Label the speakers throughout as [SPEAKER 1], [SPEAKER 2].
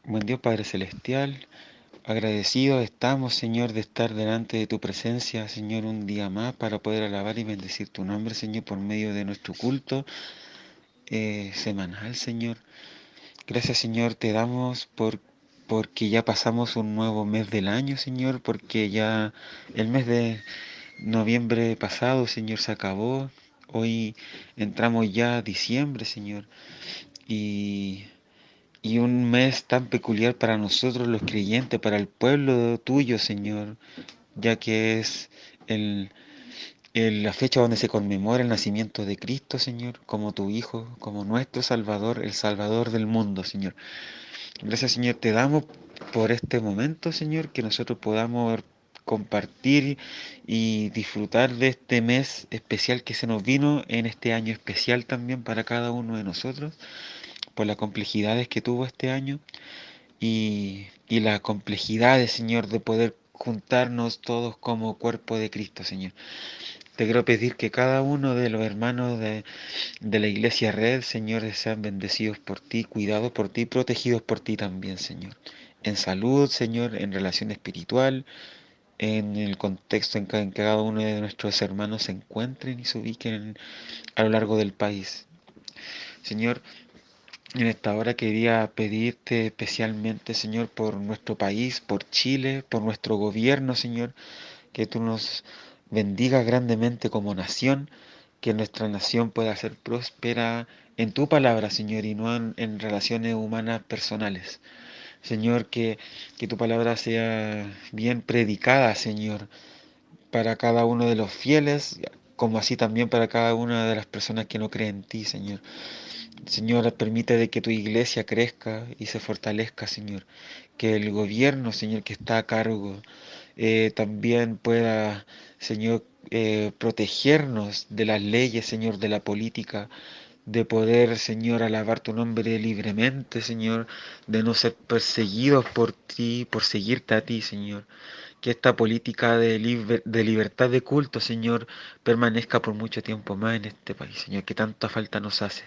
[SPEAKER 1] Buen Dios Padre Celestial, agradecidos estamos, Señor, de estar delante de tu presencia, Señor, un día más para poder alabar y bendecir tu nombre, Señor, por medio de nuestro culto semanal, Señor. Gracias, Señor, te damos porque ya pasamos un nuevo mes del año, Señor, porque ya el mes de noviembre pasado, Señor, se acabó. Hoy entramos ya a diciembre, Señor, y y un mes tan peculiar para nosotros los creyentes, para el pueblo tuyo, Señor, ya que es el, la fecha donde se conmemora el nacimiento de Cristo, Señor, como tu Hijo, como nuestro Salvador, el Salvador del mundo, Señor. Gracias, Señor, te damos por este momento, Señor, que nosotros podamos compartir y disfrutar de este mes especial que se nos vino en este año especial también para cada uno de nosotros, por las complejidades que tuvo este año y la complejidad, Señor, de poder juntarnos todos como cuerpo de Cristo, Señor. Te quiero pedir que cada uno de los hermanos de la Iglesia Red, Señor, sean bendecidos por ti, cuidados por ti, protegidos por ti también, Señor. En salud, Señor, en relación espiritual, en el contexto en que cada uno de nuestros hermanos se encuentren y se ubiquen a lo largo del país. Señor, en esta hora quería pedirte especialmente, Señor, por nuestro país, por Chile, por nuestro gobierno, Señor, que tú nos bendigas grandemente como nación, que nuestra nación pueda ser próspera en tu palabra, Señor, y no en relaciones humanas personales. Señor, que tu palabra sea bien predicada, Señor, para cada uno de los fieles, como así también para cada una de las personas que no creen en ti, Señor. Señor, permite de que tu iglesia crezca y se fortalezca, Señor. Que el gobierno, Señor, que está a cargo, también pueda, Señor, protegernos de las leyes, Señor, de la política, de poder, Señor, alabar tu nombre libremente, Señor, de no ser perseguidos por ti, por seguirte a ti, Señor. Que esta política de libertad de culto, Señor, permanezca por mucho tiempo más en este país, Señor, que tanta falta nos hace.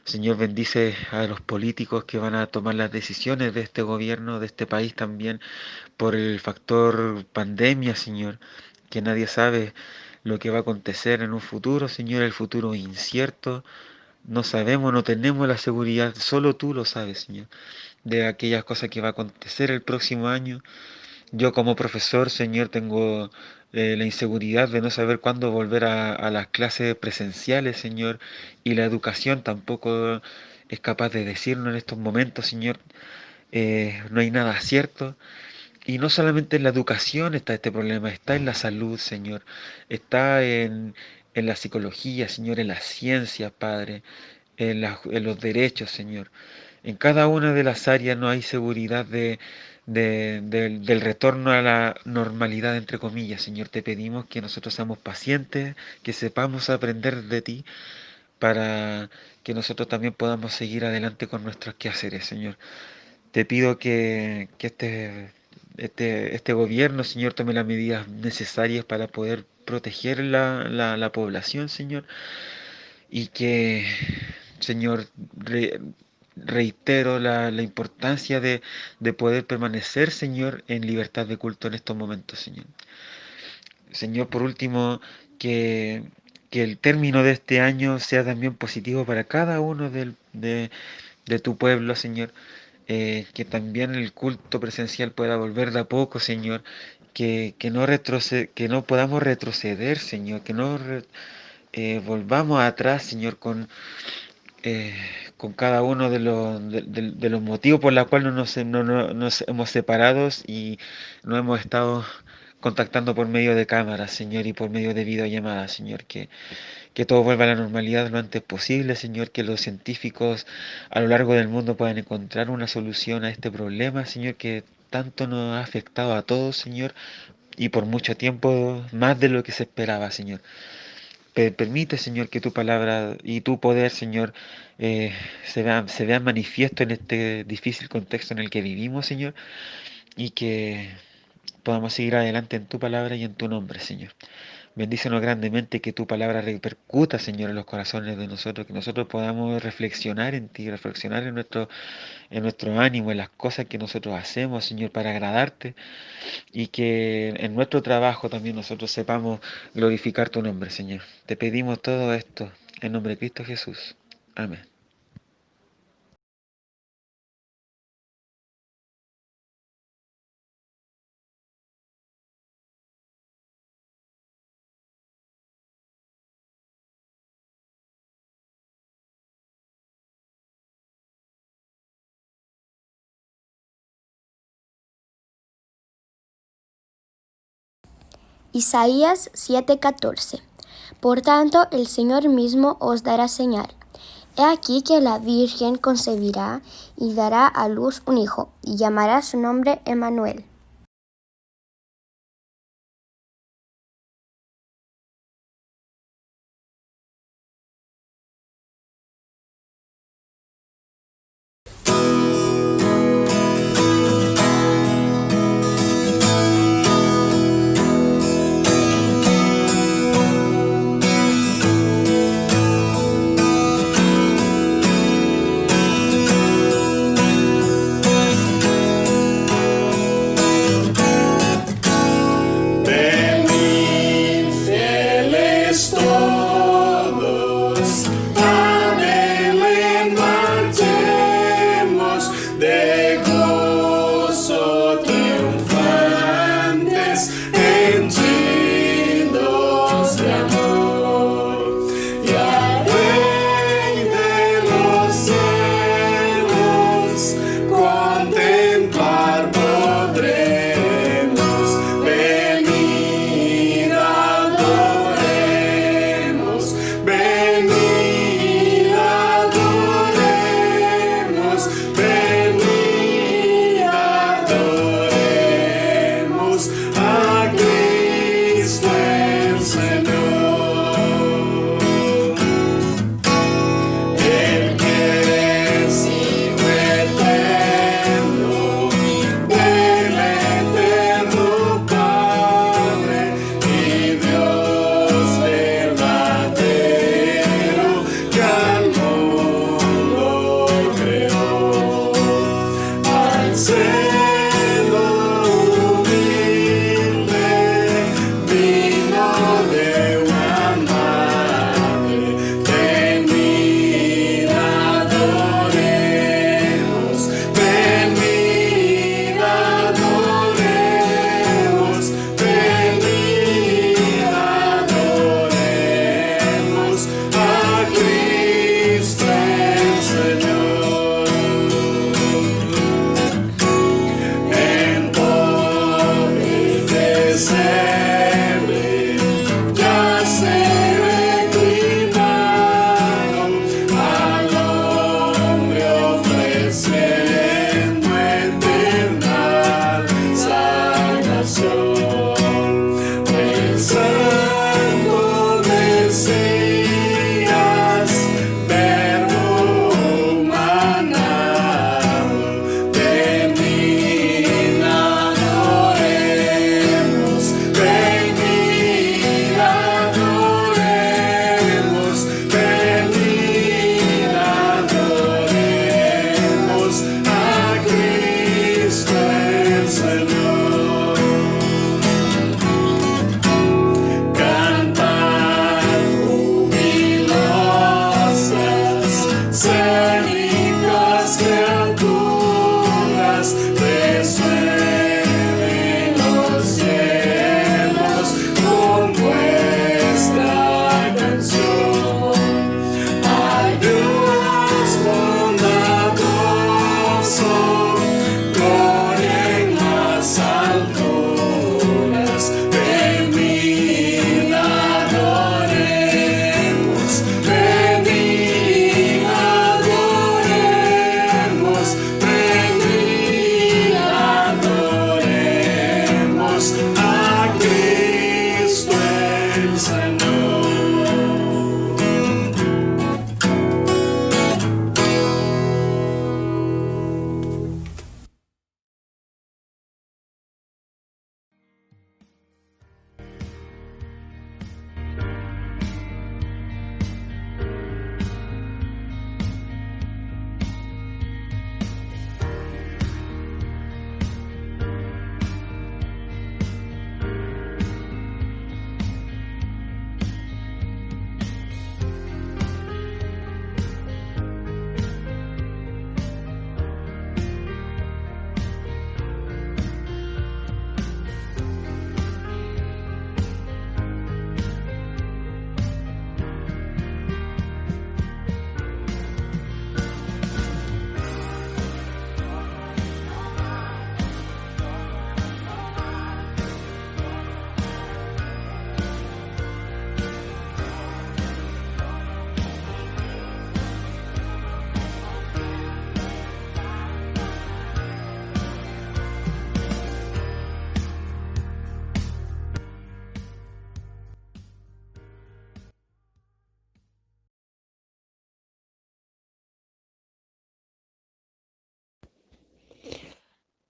[SPEAKER 1] Señor, bendice a los políticos que van a tomar las decisiones de este gobierno, de este país también, por el factor pandemia, Señor, que nadie sabe lo que va a acontecer en un futuro, Señor, el futuro es incierto, no sabemos, no tenemos la seguridad, solo tú lo sabes, Señor, de aquellas cosas que va a acontecer el próximo año. Yo como profesor, Señor, tengo la inseguridad de no saber cuándo volver a las clases presenciales, Señor, y la educación tampoco es capaz de decirnos en estos momentos, Señor, no hay nada cierto. Y no solamente en la educación está este problema, está en la salud, Señor, está en la psicología, Señor, en la ciencia, Padre, en los derechos, Señor. En cada una de las áreas no hay seguridad del retorno a la normalidad, entre comillas. Señor, te pedimos que nosotros seamos pacientes, que sepamos aprender de ti, para que nosotros también podamos seguir adelante con nuestros quehaceres, Señor. Te pido que este gobierno, Señor, tome las medidas necesarias para poder proteger la población, Señor, y que, Señor, reitero la importancia de poder permanecer, Señor, en libertad de culto en estos momentos, Señor. Señor, por último, que, que el término de este año sea también positivo para cada uno de tu pueblo, Señor. Que también el culto presencial pueda volver de a poco, Señor. Que no podamos retroceder, Señor. Que no volvamos atrás, Señor, eh, con cada uno de los motivos por los cuales nos hemos separado y no hemos estado contactando por medio de cámaras, Señor, y por medio de videollamadas, Señor, que todo vuelva a la normalidad lo antes posible, Señor, que los científicos a lo largo del mundo puedan encontrar una solución a este problema, Señor, que tanto nos ha afectado a todos, Señor, y por mucho tiempo más de lo que se esperaba, Señor. Permite, Señor, que tu palabra y tu poder, Señor, se vean manifiesto en este difícil contexto en el que vivimos, Señor, y que podamos seguir adelante en tu palabra y en tu nombre, Señor. Bendícenos grandemente, que tu palabra repercuta, Señor, en los corazones de nosotros, que nosotros podamos reflexionar en ti, reflexionar en nuestro ánimo, en las cosas que nosotros hacemos, Señor, para agradarte, y que en nuestro trabajo también nosotros sepamos glorificar tu nombre, Señor. Te pedimos todo esto en nombre de Cristo Jesús. Amén.
[SPEAKER 2] Isaías 7:14. Por tanto, el Señor mismo os dará señal. He aquí que la Virgen concebirá y dará a luz un hijo, y llamará su nombre Emmanuel.
[SPEAKER 3] Venid, fieles todos, a Belén marchemos, de gozo triunfantes, henchidos de amor, y al Rey de los cielos contemplar podremos. Venid, adoremos, venid, adoremos, venid.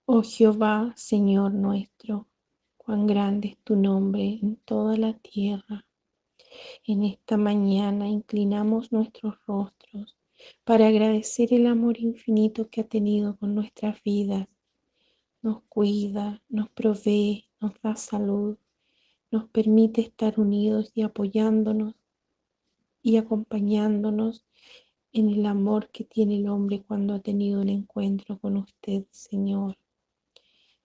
[SPEAKER 4] Oh Jehová, Señor nuestro, cuán grande es tu nombre en toda la tierra. En esta mañana inclinamos nuestros rostros para agradecer el amor infinito que ha tenido con nuestras vidas. Nos cuida, nos provee, nos da salud, nos permite estar unidos y apoyándonos y acompañándonos en el amor que tiene el hombre cuando ha tenido un encuentro con usted, Señor.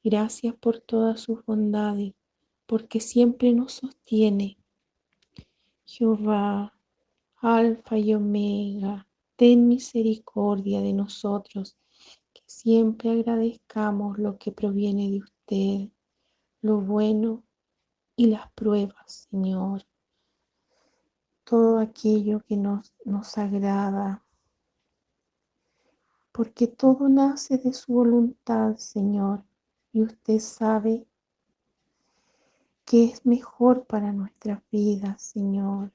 [SPEAKER 4] Gracias por todas sus bondades, porque siempre nos sostiene. Jehová, Alfa y Omega, ten misericordia de nosotros, que siempre agradezcamos lo que proviene de usted, lo bueno y las pruebas, Señor. Todo aquello que nos agrada, porque todo nace de su voluntad, Señor, y usted sabe que es mejor para nuestras vidas, Señor.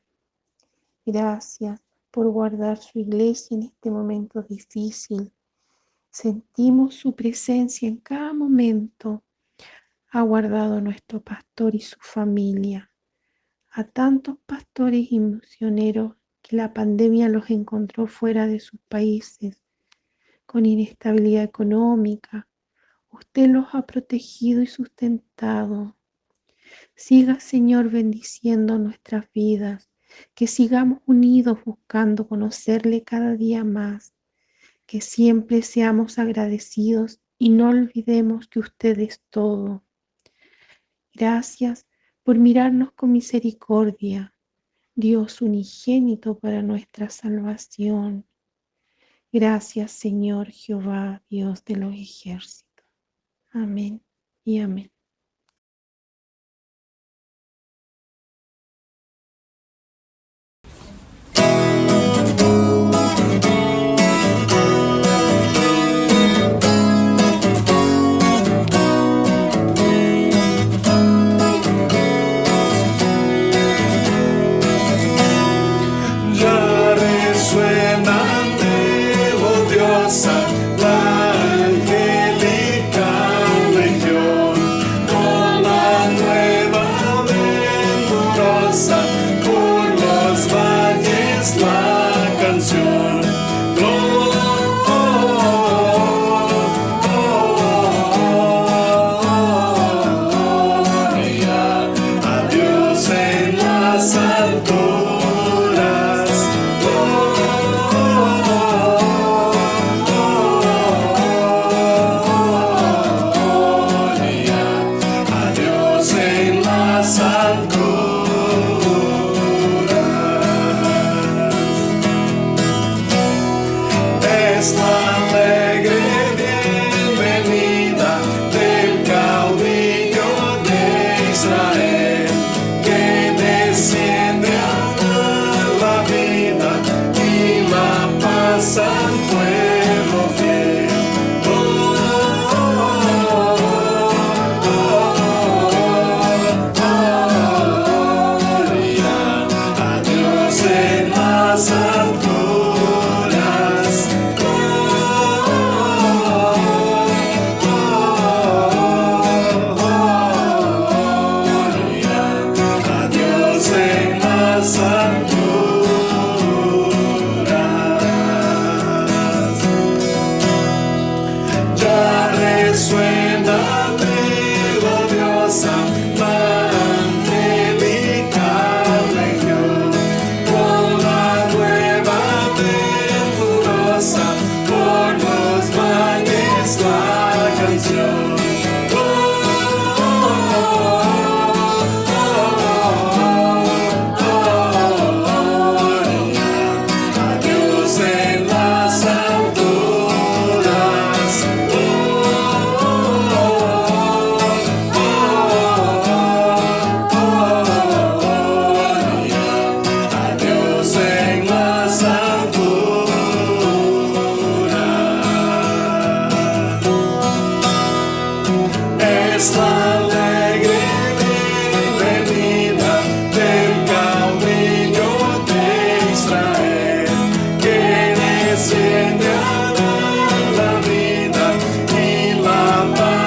[SPEAKER 4] Gracias por guardar su iglesia en este momento difícil. Sentimos su presencia en cada momento. Ha guardado a nuestro pastor y su familia, a tantos pastores y misioneros que la pandemia los encontró fuera de sus países, con inestabilidad económica. Usted los ha protegido y sustentado. Siga, Señor, bendiciendo nuestras vidas, que sigamos unidos buscando conocerle cada día más, que siempre seamos agradecidos y no olvidemos que usted es todo. Gracias por mirarnos con misericordia, Dios unigénito para nuestra salvación. Gracias, Señor Jehová, Dios de los ejércitos. Amén y amén.
[SPEAKER 3] Ya resuena melodiosa la angelical legión, con la nueva venturosa por los valles la canción. Gloria a Dios en las alturas. Gloria a Dios en las alturas. Es la alegre bienvenida del caudillo de Israel, que desciende a la vida y la paz al pueblo fiel. Gloria a Dios en las alturas. Gloria a Dios en las alturas. Ya resuena melodiosa la angelical legión, con la nueva venturosa por los valles la canción. Gloria a Dios en las alturas. Gloria a Dios en las alturas. Es la alegre bienvenida del caudillo de Israel, que desciende a la vida y la paz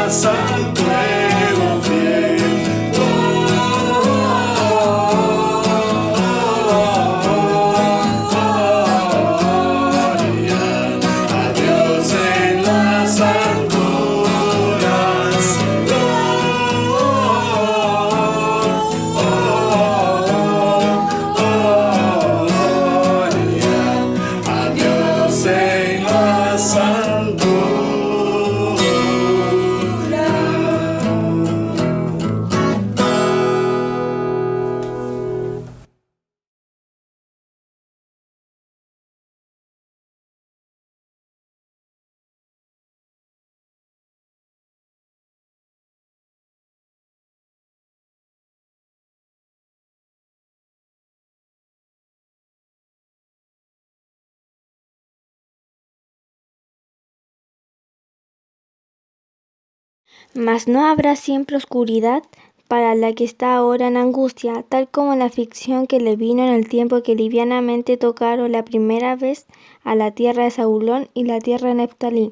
[SPEAKER 5] Mas no habrá siempre oscuridad para la que está ahora en angustia, tal como la aflicción que le vino en el tiempo que livianamente tocaron la primera vez a la tierra de Zabulón y la tierra de Neftalí,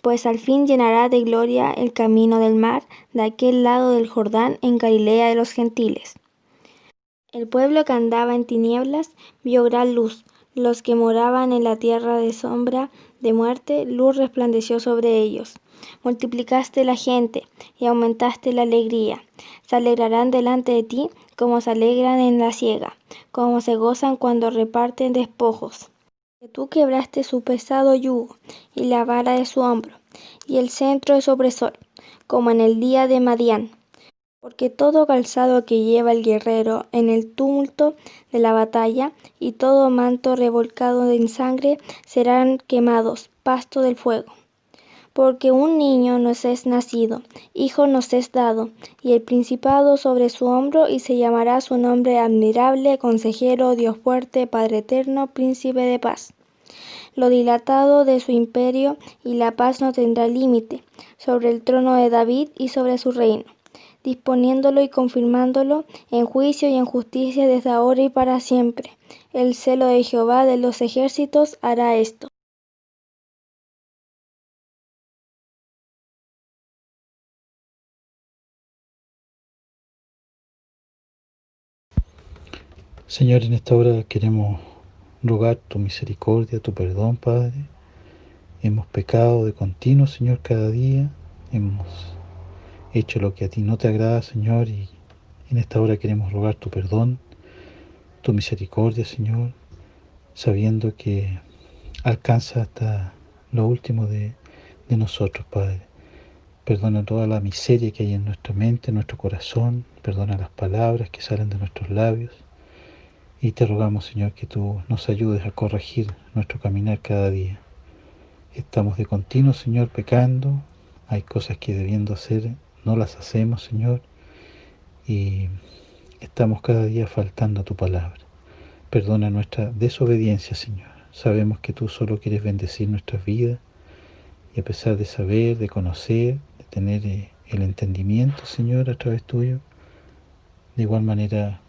[SPEAKER 5] pues al fin llenará de gloria el camino del mar, de aquel lado del Jordán, en Galilea de los gentiles. El pueblo que andaba en tinieblas vio gran luz. Los que moraban en la tierra de sombra de muerte, luz resplandeció sobre ellos. Multiplicaste la gente y aumentaste la alegría. Se alegrarán delante de ti como se alegran en la siega, como se gozan cuando reparten despojos. Que tú quebraste su pesado yugo y la vara de su hombro, y el centro de su opresor, como en el día de Madián. Porque todo calzado que lleva el guerrero en el tumulto de la batalla y todo manto revolcado en sangre serán quemados, pasto del fuego. Porque un niño nos es nacido, hijo nos es dado, y el principado sobre su hombro, y se llamará su nombre admirable, consejero, Dios fuerte, Padre eterno, príncipe de paz. Lo dilatado de su imperio y la paz no tendrá límite, sobre el trono de David y sobre su reino, disponiéndolo y confirmándolo en juicio y en justicia desde ahora y para siempre. El celo de Jehová de los ejércitos hará esto.
[SPEAKER 6] Señor, en esta hora queremos rogar tu misericordia, tu perdón, Padre. Hemos pecado de continuo, Señor, cada día. Hemos hecho lo que a ti no te agrada, Señor, y en esta hora queremos rogar tu perdón, tu misericordia, Señor, sabiendo que alcanza hasta lo último de nosotros, Padre. Perdona toda la miseria que hay en nuestra mente, en nuestro corazón. Perdona las palabras que salen de nuestros labios. Y te rogamos, Señor, que tú nos ayudes a corregir nuestro caminar cada día. Estamos de continuo, Señor, pecando. Hay cosas que debiendo hacer no las hacemos, Señor. Y estamos cada día faltando a tu palabra. Perdona nuestra desobediencia, Señor. Sabemos que tú solo quieres bendecir nuestras vidas. Y a pesar de saber, de conocer, de tener el entendimiento, Señor, a través tuyo, de igual manera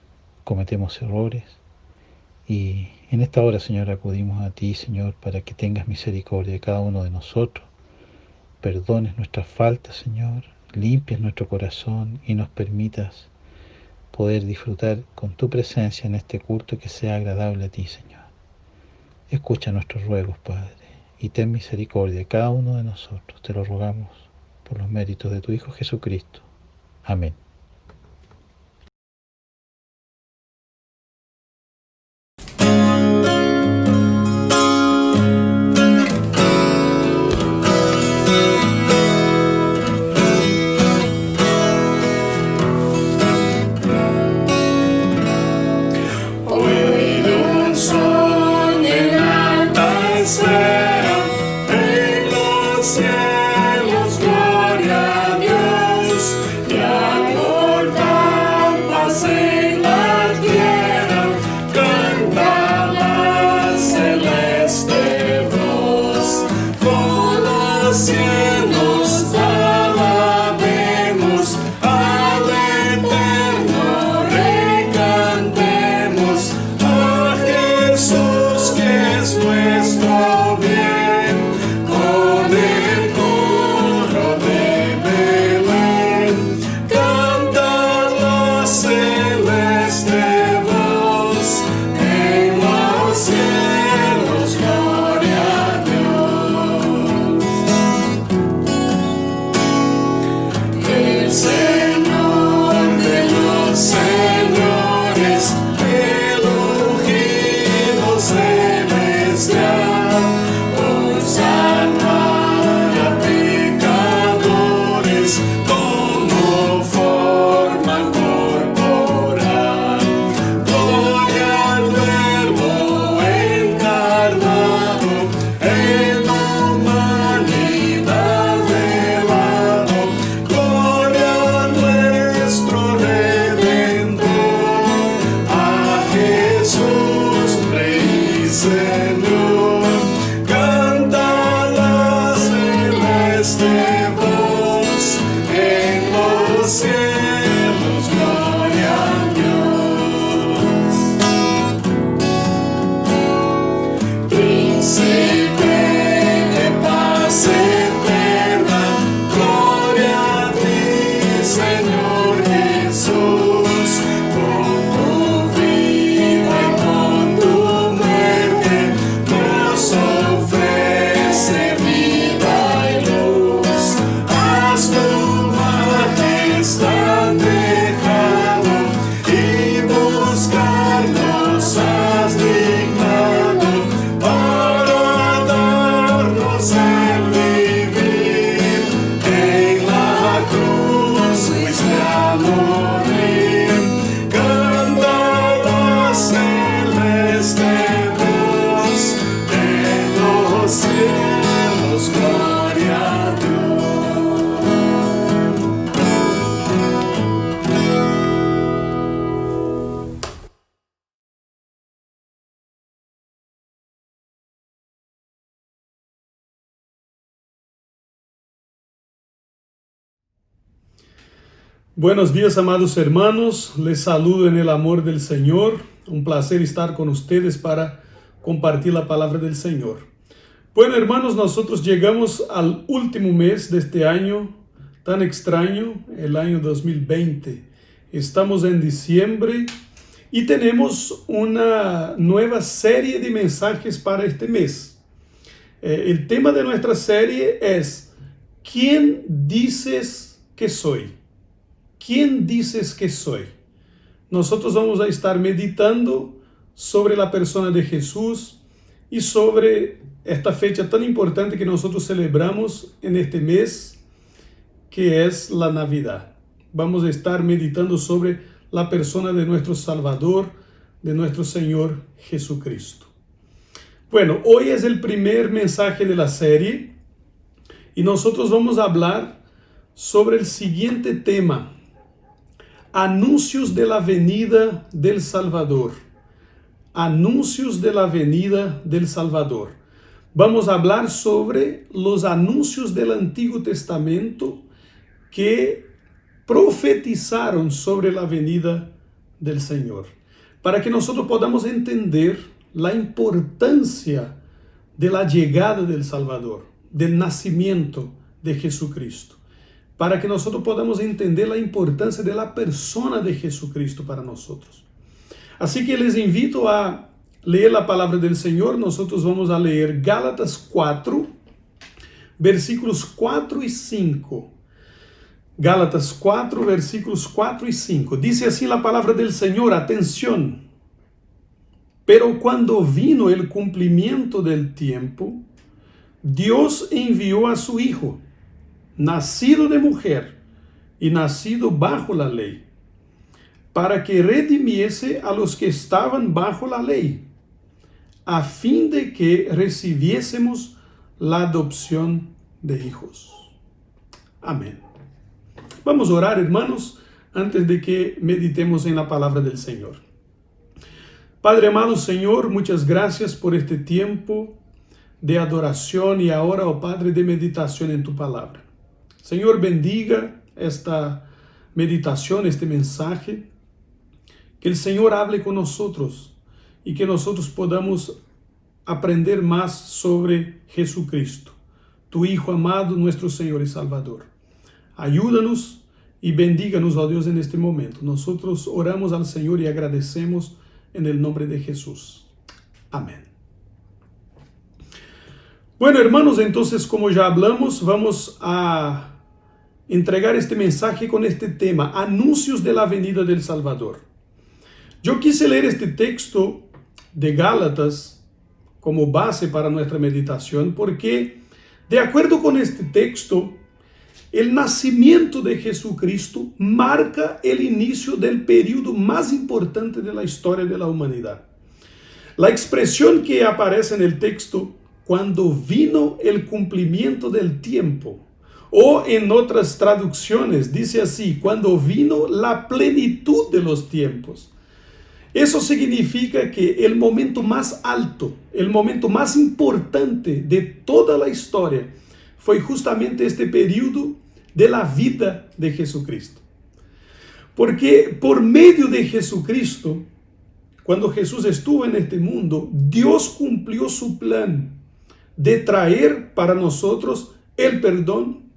[SPEAKER 6] cometemos errores. Y en esta hora, Señor, acudimos a ti, Señor, para que tengas misericordia de cada uno de nosotros, perdones nuestras faltas, Señor, limpies nuestro corazón y nos permitas poder disfrutar con tu presencia en este culto que sea agradable a ti, Señor. Escucha nuestros ruegos, Padre, y ten misericordia de cada uno de nosotros. Te lo rogamos por los méritos de tu Hijo Jesucristo. Amén.
[SPEAKER 3] Cielos, gloria a Dios, y amor paz en la tierra, canta la celeste voz. Con los cielos alabemos, al eterno Rey cantemos, a Jesús que es nuestro bien. Canta la celeste voz. Buenos días, amados hermanos. Les saludo en el amor del Señor. Un placer estar con ustedes para compartir la palabra del Señor. Bueno, hermanos, nosotros llegamos al último mes de este año tan extraño, el año 2020. Estamos en diciembre y tenemos una nueva serie de mensajes para este mes. El tema de nuestra serie es ¿quién dices que soy? ¿Quién dices que soy? Nosotros vamos a estar meditando sobre la persona de Jesús y sobre esta fecha tan importante que nosotros celebramos en este mes, que es la Navidad. Vamos a estar meditando sobre la persona de nuestro Salvador, de nuestro Señor Jesucristo. Bueno, hoy es el primer mensaje de la serie y nosotros vamos a hablar sobre el siguiente tema: anuncios de la venida del Salvador. Anuncios de la venida del Salvador. Vamos a hablar sobre los anuncios del Antiguo Testamento que profetizaron sobre la venida del Señor, para que nosotros podamos entender la importancia de la llegada del Salvador, del nacimiento de Jesucristo, para que nosotros podamos entender la importancia de la persona de Jesucristo para nosotros. Así que les invito a leer la palabra del Señor. Nosotros vamos a leer Gálatas 4, versículos 4 y 5. Gálatas 4, versículos 4 y 5. Dice así la palabra del Señor, atención. Pero cuando vino el cumplimiento del tiempo, Dios envió a su Hijo, nacido de mujer y nacido bajo la ley, para que redimiese a los que estaban bajo la ley, a fin de que recibiésemos la adopción de hijos. Amén. Vamos a orar, hermanos, antes de que meditemos en la palabra del Señor. Padre amado Señor, muchas gracias por este tiempo de adoración y ahora, oh Padre, de meditación en tu palabra. Señor, bendiga esta meditación, este mensaje. Que el Señor hable con nosotros y que nosotros podamos aprender más sobre Jesucristo, tu Hijo amado, nuestro Señor y Salvador. Ayúdanos y bendíganos, oh Dios, en este momento. Nosotros oramos al Señor y agradecemos en el nombre de Jesús. Amén. Bueno, hermanos, entonces, como ya hablamos, vamos a entregar este mensaje con este tema, anuncios de la venida del Salvador. Yo quise leer este texto de Gálatas como base para nuestra meditación porque, de acuerdo con este texto, el nacimiento de Jesucristo marca el inicio del periodo más importante de la historia de la humanidad. La expresión que aparece en el texto, cuando vino el cumplimiento del tiempo, o en otras traducciones dice así, cuando vino la plenitud de los tiempos. Eso significa que el momento más alto, el momento más importante de toda la historia fue justamente este periodo de la vida de Jesucristo. Porque por medio de Jesucristo, cuando Jesús estuvo en este mundo, Dios cumplió su plan de traer para nosotros el perdón,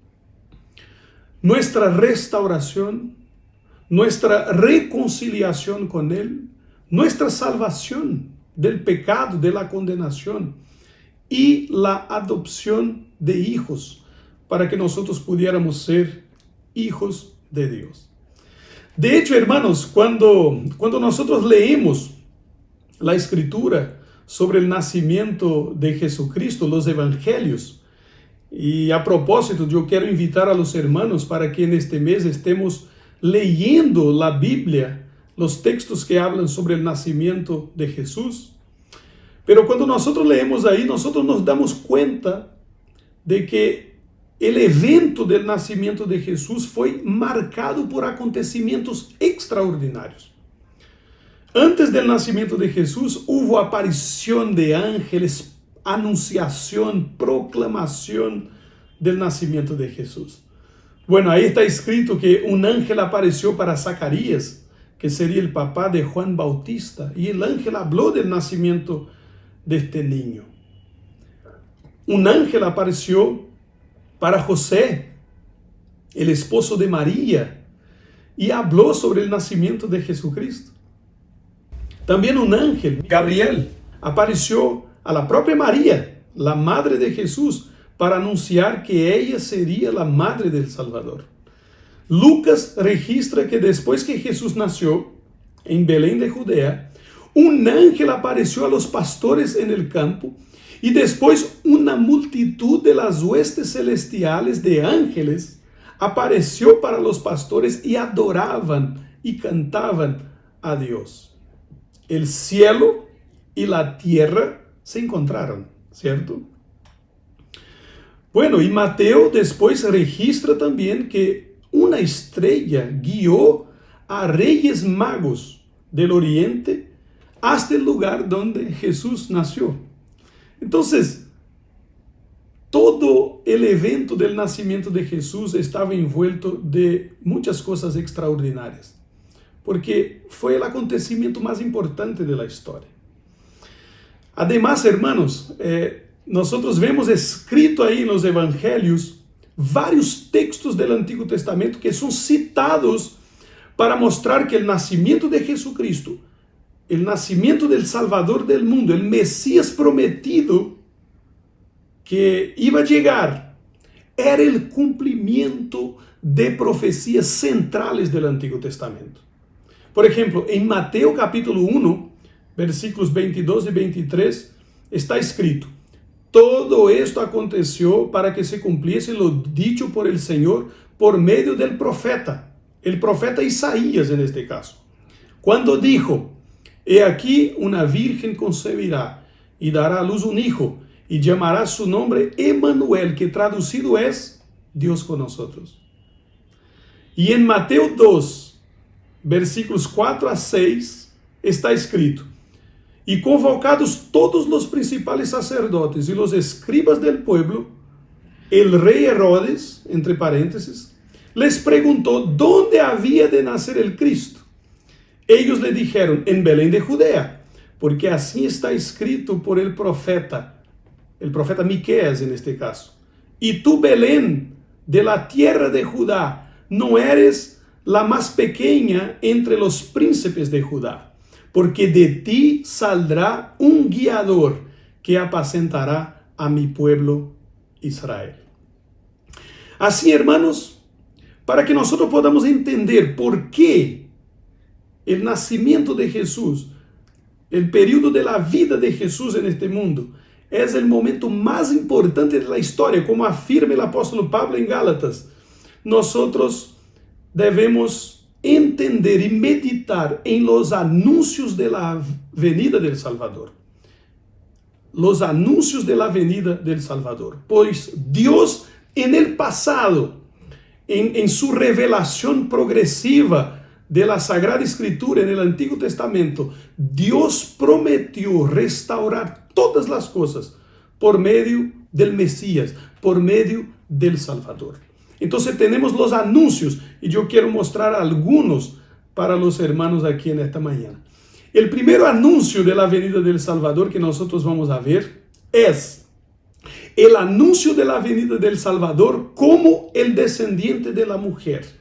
[SPEAKER 3] nuestra restauración, nuestra reconciliación con Él, nuestra salvación del pecado, de la condenación y la adopción de hijos para que nosotros pudiéramos ser hijos de Dios. De hecho, hermanos, cuando nosotros leemos la Escritura sobre el nacimiento de Jesucristo, los evangelios, y a propósito, yo quiero invitar a los hermanos para que en este mes estemos leyendo la Biblia, los textos que hablan sobre el nacimiento de Jesús. Pero cuando nosotros leemos ahí, nosotros nos damos cuenta de que el evento del nacimiento de Jesús fue marcado por acontecimientos extraordinarios. Antes del nacimiento de Jesús hubo aparición de ángeles, anunciación, proclamación del nacimiento de Jesús. Bueno, ahí está escrito que un ángel apareció para Zacarías, que sería el papá de Juan Bautista, y el ángel habló del nacimiento de este niño. Un ángel apareció para José, el esposo de María, y habló sobre el nacimiento de Jesucristo. También un ángel, Gabriel, apareció a la propia María, la madre de Jesús, para anunciar que ella sería la madre del Salvador. Lucas registra que después que Jesús nació en Belén de Judea, un ángel apareció a los pastores en el campo y después una multitud de las huestes celestiales de ángeles apareció para los pastores y adoraban y cantaban a Dios. El cielo y la tierra se encontraron, ¿cierto? Bueno, y Mateo después registra también que una estrella guió a reyes magos del oriente hasta el lugar donde Jesús nació. Entonces, todo el evento del nacimiento de Jesús estaba envuelto de muchas cosas extraordinarias, porque fue el acontecimiento más importante de la historia. Además, hermanos, nosotros vemos escrito ahí en los evangelios varios textos del Antiguo Testamento que son citados para mostrar que el nacimiento de Jesucristo, el nacimiento del Salvador del mundo, el Mesías prometido que iba a llegar, era el cumplimiento de profecías centrales del Antiguo Testamento. Por ejemplo, en Mateo capítulo 1, versículos 22 y 23, está escrito: todo esto aconteció para que se cumpliese lo dicho por el Señor por medio del profeta, el profeta Isaías en este caso, cuando dijo: he aquí una virgen concebirá y dará a luz un hijo y llamará su nombre Emmanuel, que traducido es Dios con nosotros. Y en Mateo 2, versículos 4 a 6, está escrito: y convocados todos los principales sacerdotes y los escribas del pueblo, el rey Herodes, entre paréntesis, les preguntó dónde había de nacer el Cristo. Ellos le dijeron: en Belén de Judea, porque así está escrito por el profeta Miqueas en este caso. Y tú, Belén, de la tierra de Judá, no eres la más pequeña entre los príncipes de Judá, porque de ti saldrá un guiador que apacentará a mi pueblo Israel. Así, hermanos, para que nosotros podamos entender por qué el nacimiento de Jesús, el periodo de la vida de Jesús en este mundo, es el momento más importante de la historia, como afirma el apóstolo Pablo en Gálatas, nosotros debemos entender y meditar en los anuncios de la venida del Salvador. Los anuncios de la venida del Salvador. Pues Dios en el pasado, en su revelación progresiva de la Sagrada Escritura en el Antiguo Testamento, Dios prometió restaurar todas las cosas por medio del Mesías, por medio del Salvador. Entonces tenemos los anuncios y yo quiero mostrar algunos para los hermanos aquí en esta mañana. El primer anuncio de la venida del Salvador que nosotros vamos a ver es el anuncio de la venida del Salvador como el descendiente de la mujer.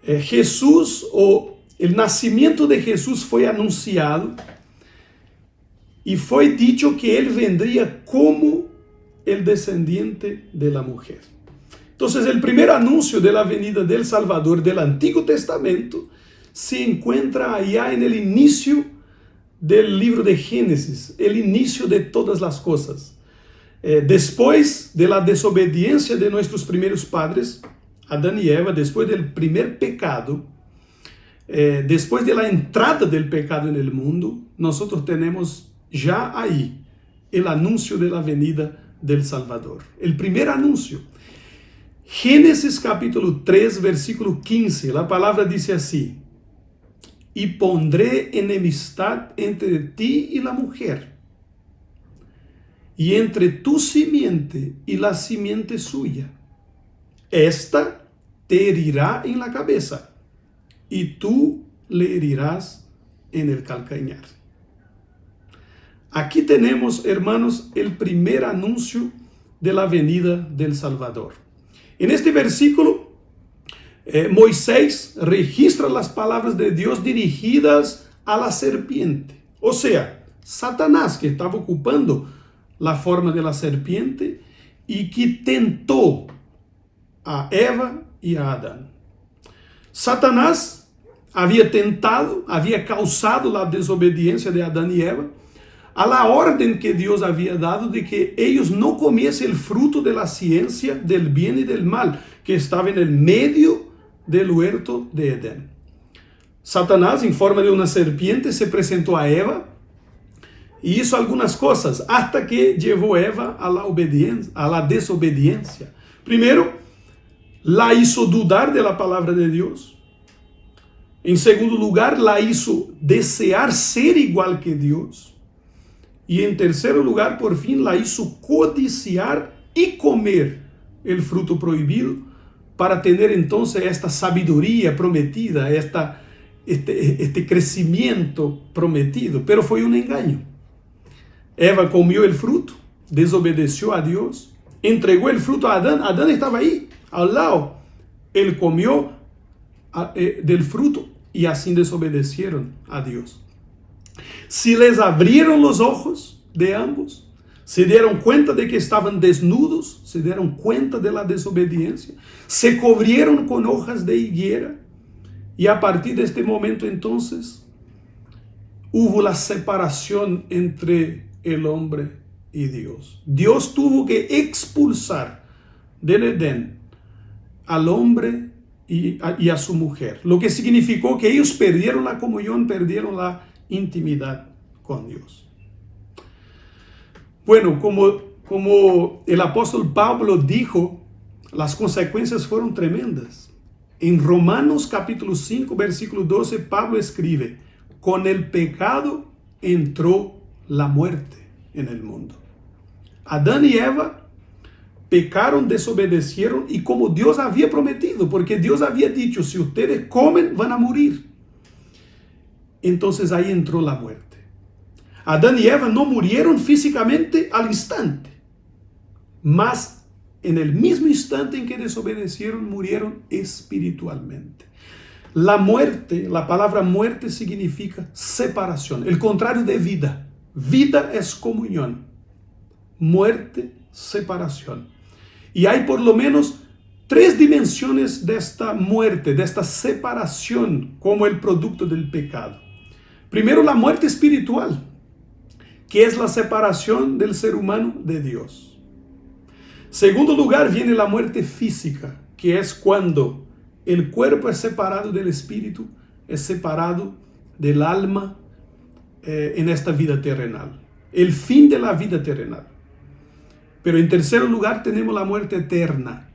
[SPEAKER 3] Jesús, o el nacimiento de Jesús, fue anunciado y fue dicho que él vendría como el descendiente de la mujer. Entonces, el primer anuncio de la venida del Salvador del Antiguo Testamento se encuentra allá en el inicio del libro de Génesis, el inicio de todas las cosas. Después de la desobediencia de nuestros primeros padres, Adán y Eva, después del primer pecado, después de la entrada del pecado en el mundo, nosotros tenemos ya ahí el anuncio de la venida del Salvador. El primer anuncio. Génesis capítulo 3, versículo 15, la palabra dice así: y pondré enemistad entre ti y la mujer, y entre tu simiente y la simiente suya. esta te herirá en la cabeza y tú le herirás en el calcañar. Aquí tenemos, hermanos, el primer anuncio de la venida del Salvador. En este versículo, Moisés registra las palabras de Dios dirigidas a la serpiente. O sea, Satanás, que estaba ocupando la forma de la serpiente y que tentó a Eva y a Adán. Satanás había tentado, había causado la desobediencia de Adán y Eva a la orden que Dios había dado de que ellos no comiesen el fruto de la ciencia del bien y del mal, que estaba en el medio del huerto de Edén. Satanás, en forma de una serpiente, se presentó a Eva y hizo algunas cosas hasta que llevó a Eva a la desobediencia. Primero, la hizo dudar de la palabra de Dios. En segundo lugar, la hizo desear ser igual que Dios. Y en tercer lugar, por fin, la hizo codiciar y comer el fruto prohibido para tener entonces esta sabiduría prometida, este crecimiento prometido. Pero fue un engaño. Eva comió el fruto, desobedeció a Dios, entregó el fruto a Adán. Adán estaba ahí, al lado. Él comió del fruto y así desobedecieron a Dios. Si les abrieron los ojos de ambos, se dieron cuenta de que estaban desnudos, se dieron cuenta de la desobediencia, se cubrieron con hojas de higuera y a partir de este momento entonces hubo la separación entre el hombre y Dios. Dios tuvo que expulsar del Edén al hombre y a su mujer, lo que significó que ellos perdieron la comunión, perdieron la intimidad con Dios. Bueno, como el apóstol Pablo dijo, las consecuencias fueron tremendas. En Romanos capítulo 5, versículo 12, Pablo escribe: con el pecado entró la muerte en el mundo. Adán y Eva pecaron, desobedecieron y como Dios había prometido, porque Dios había dicho, si ustedes comen van a morir. Entonces ahí entró la muerte. Adán y Eva no murieron físicamente al instante, mas en el mismo instante en que desobedecieron, murieron espiritualmente. La muerte, la palabra muerte significa separación, el contrario de vida. Vida es comunión, muerte, separación. Y hay por lo menos 3 dimensiones de esta muerte, de esta separación como el producto del pecado. Primero, la muerte espiritual, que es la separación del ser humano de Dios. Segundo lugar, viene la muerte física, que es cuando el cuerpo es separado del espíritu, es separado del alma en esta vida terrenal. El fin de la vida terrenal. Pero en tercer lugar tenemos la muerte eterna,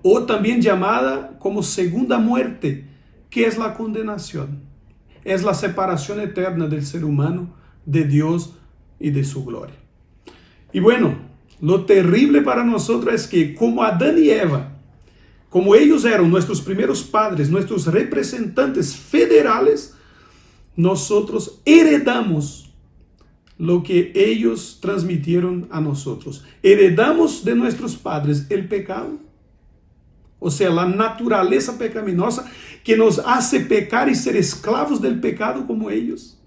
[SPEAKER 3] o también llamada como segunda muerte, que es la condenación. Es la separación eterna del ser humano de Dios y de su gloria. Y bueno, lo terrible para nosotros es que como Adán y Eva, como ellos eran nuestros primeros padres, nuestros representantes federales, nosotros heredamos lo que ellos transmitieron a nosotros. Heredamos de nuestros padres el pecado, o sea, la naturaleza pecaminosa que nos hace pecar y ser esclavos del pecado como ellos.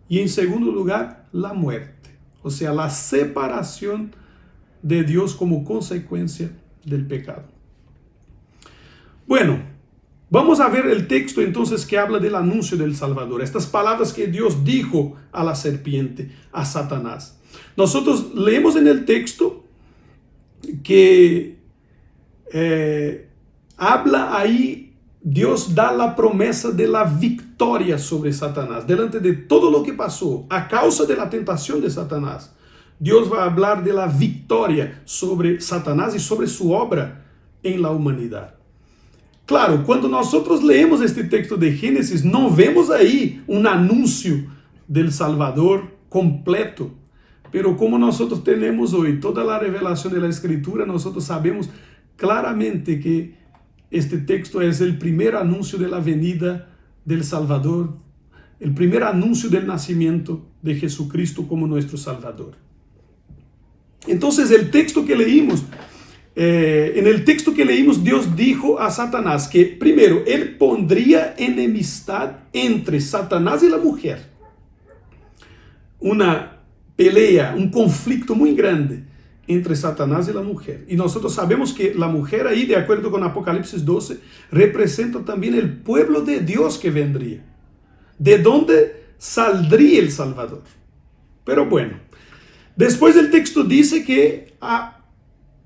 [SPEAKER 3] Y en segundo lugar, la muerte, o sea, la separación de Dios como consecuencia del pecado. Bueno, vamos a ver el texto entonces que habla del anuncio del Salvador. Estas palabras que Dios dijo a la serpiente, a Satanás. Nosotros leemos en el texto que habla ahí, Dios da la promesa de la victoria sobre Satanás. Delante de todo lo que pasó, a causa de la tentación de Satanás, Dios va a hablar de la victoria sobre Satanás y sobre su obra en la humanidad. Claro, cuando nosotros leemos este texto de Génesis, no vemos ahí un anuncio del Salvador completo. Pero como nosotros tenemos hoy toda la revelación de la Escritura, nosotros sabemos claramente que este texto es el primer anuncio de la venida del Salvador, el primer anuncio del nacimiento de Jesucristo como nuestro Salvador. Entonces el texto que leímos, en el texto que leímos, Dios dijo a Satanás que primero él pondría enemistad entre Satanás y la mujer. Una pelea, un conflicto muy grande entre Satanás y la mujer. Y nosotros sabemos que la mujer ahí, de acuerdo con Apocalipsis 12, representa también el pueblo de Dios que vendría, de donde saldría el Salvador. Pero bueno, después el texto dice que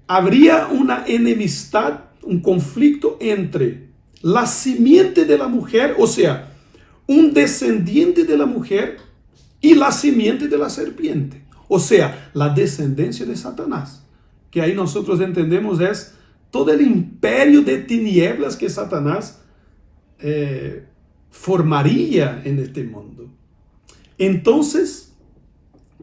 [SPEAKER 3] habría una enemistad, un conflicto entre la simiente de la mujer, o sea, un descendiente de la mujer y la simiente de la serpiente, o sea, la descendencia de Satanás, que ahí nosotros entendemos es todo el imperio de tinieblas que Satanás formaría en este mundo. Entonces,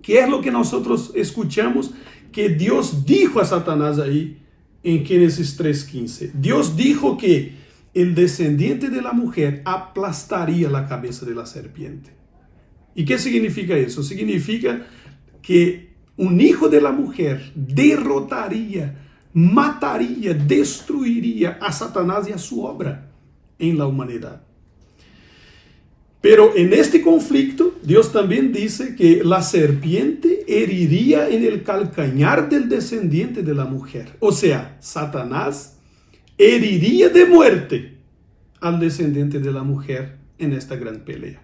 [SPEAKER 3] ¿qué es lo que nosotros escuchamos que Dios dijo a Satanás ahí en Génesis 3:15? Dios dijo que el descendiente de la mujer aplastaría la cabeza de la serpiente. ¿Y qué significa eso? Significa que un hijo de la mujer derrotaría, mataría, destruiría a Satanás y a su obra en la humanidad. Pero en este conflicto, Dios también dice que la serpiente heriría en el calcañar del descendiente de la mujer. O sea, Satanás heriría de muerte al descendiente de la mujer en esta gran pelea.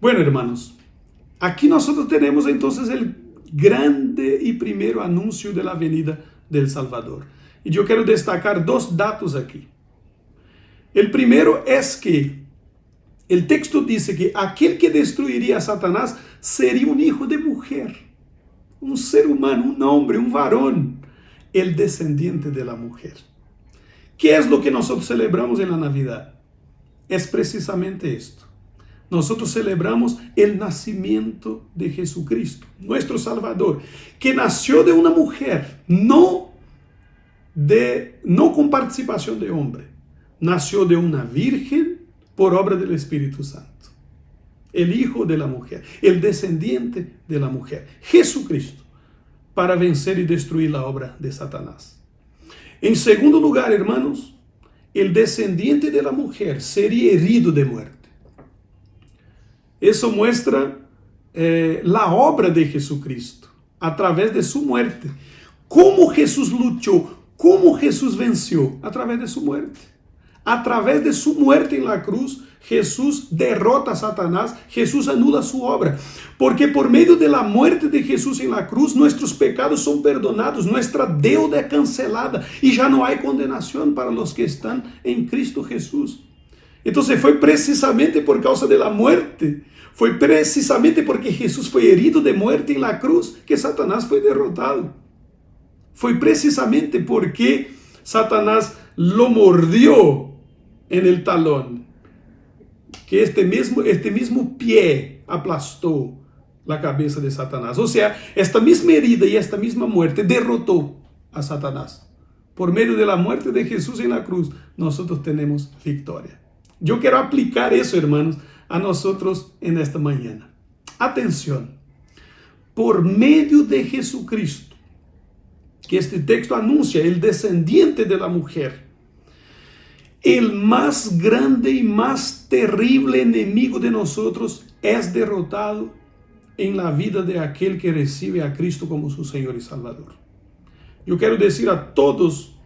[SPEAKER 3] Bueno, hermanos, aquí nosotros tenemos entonces el grande y primero anuncio de la venida del Salvador. Y yo quiero destacar dos datos aquí. El primero es que el texto dice que aquel que destruiría a Satanás sería un hijo de mujer, un ser humano, un hombre, un varón, el descendiente de la mujer. ¿Qué es lo que nosotros celebramos en la Navidad? Es precisamente esto. Nosotros celebramos el nacimiento de Jesucristo, nuestro Salvador, que nació de una mujer, no con participación de hombre. Nació de una virgen por obra del Espíritu Santo. El hijo de la mujer, el descendiente de la mujer, Jesucristo, para vencer y destruir la obra de Satanás. En segundo lugar, hermanos, el descendiente de la mujer sería herido de muerte. Eso muestra la obra de Jesucristo a través de su muerte. ¿Cómo Jesús luchó? ¿Cómo Jesús venció? A través de su muerte. A través de su muerte en la cruz, Jesús derrota a Satanás, Jesús anula su obra. Porque por medio de la muerte de Jesús en la cruz, nuestros pecados son perdonados, nuestra deuda es cancelada y ya no hay condenación para los que están en Cristo Jesús. Entonces fue precisamente por causa de la muerte, fue precisamente porque Jesús fue herido de muerte en la cruz que Satanás fue derrotado. Fue precisamente porque Satanás lo mordió en el talón, que este mismo pie aplastó la cabeza de Satanás. O sea, esta misma herida y esta misma muerte derrotó a Satanás. Por medio de la muerte de Jesús en la cruz, nosotros tenemos victoria. Yo quiero aplicar eso, hermanos, a nosotros en esta mañana. Atención, por medio de Jesucristo, que este texto anuncia, el descendiente de la mujer, el más grande y más terrible enemigo de nosotros es derrotado en la vida de aquel que recibe a Cristo como su Señor y Salvador. Yo quiero decir a todos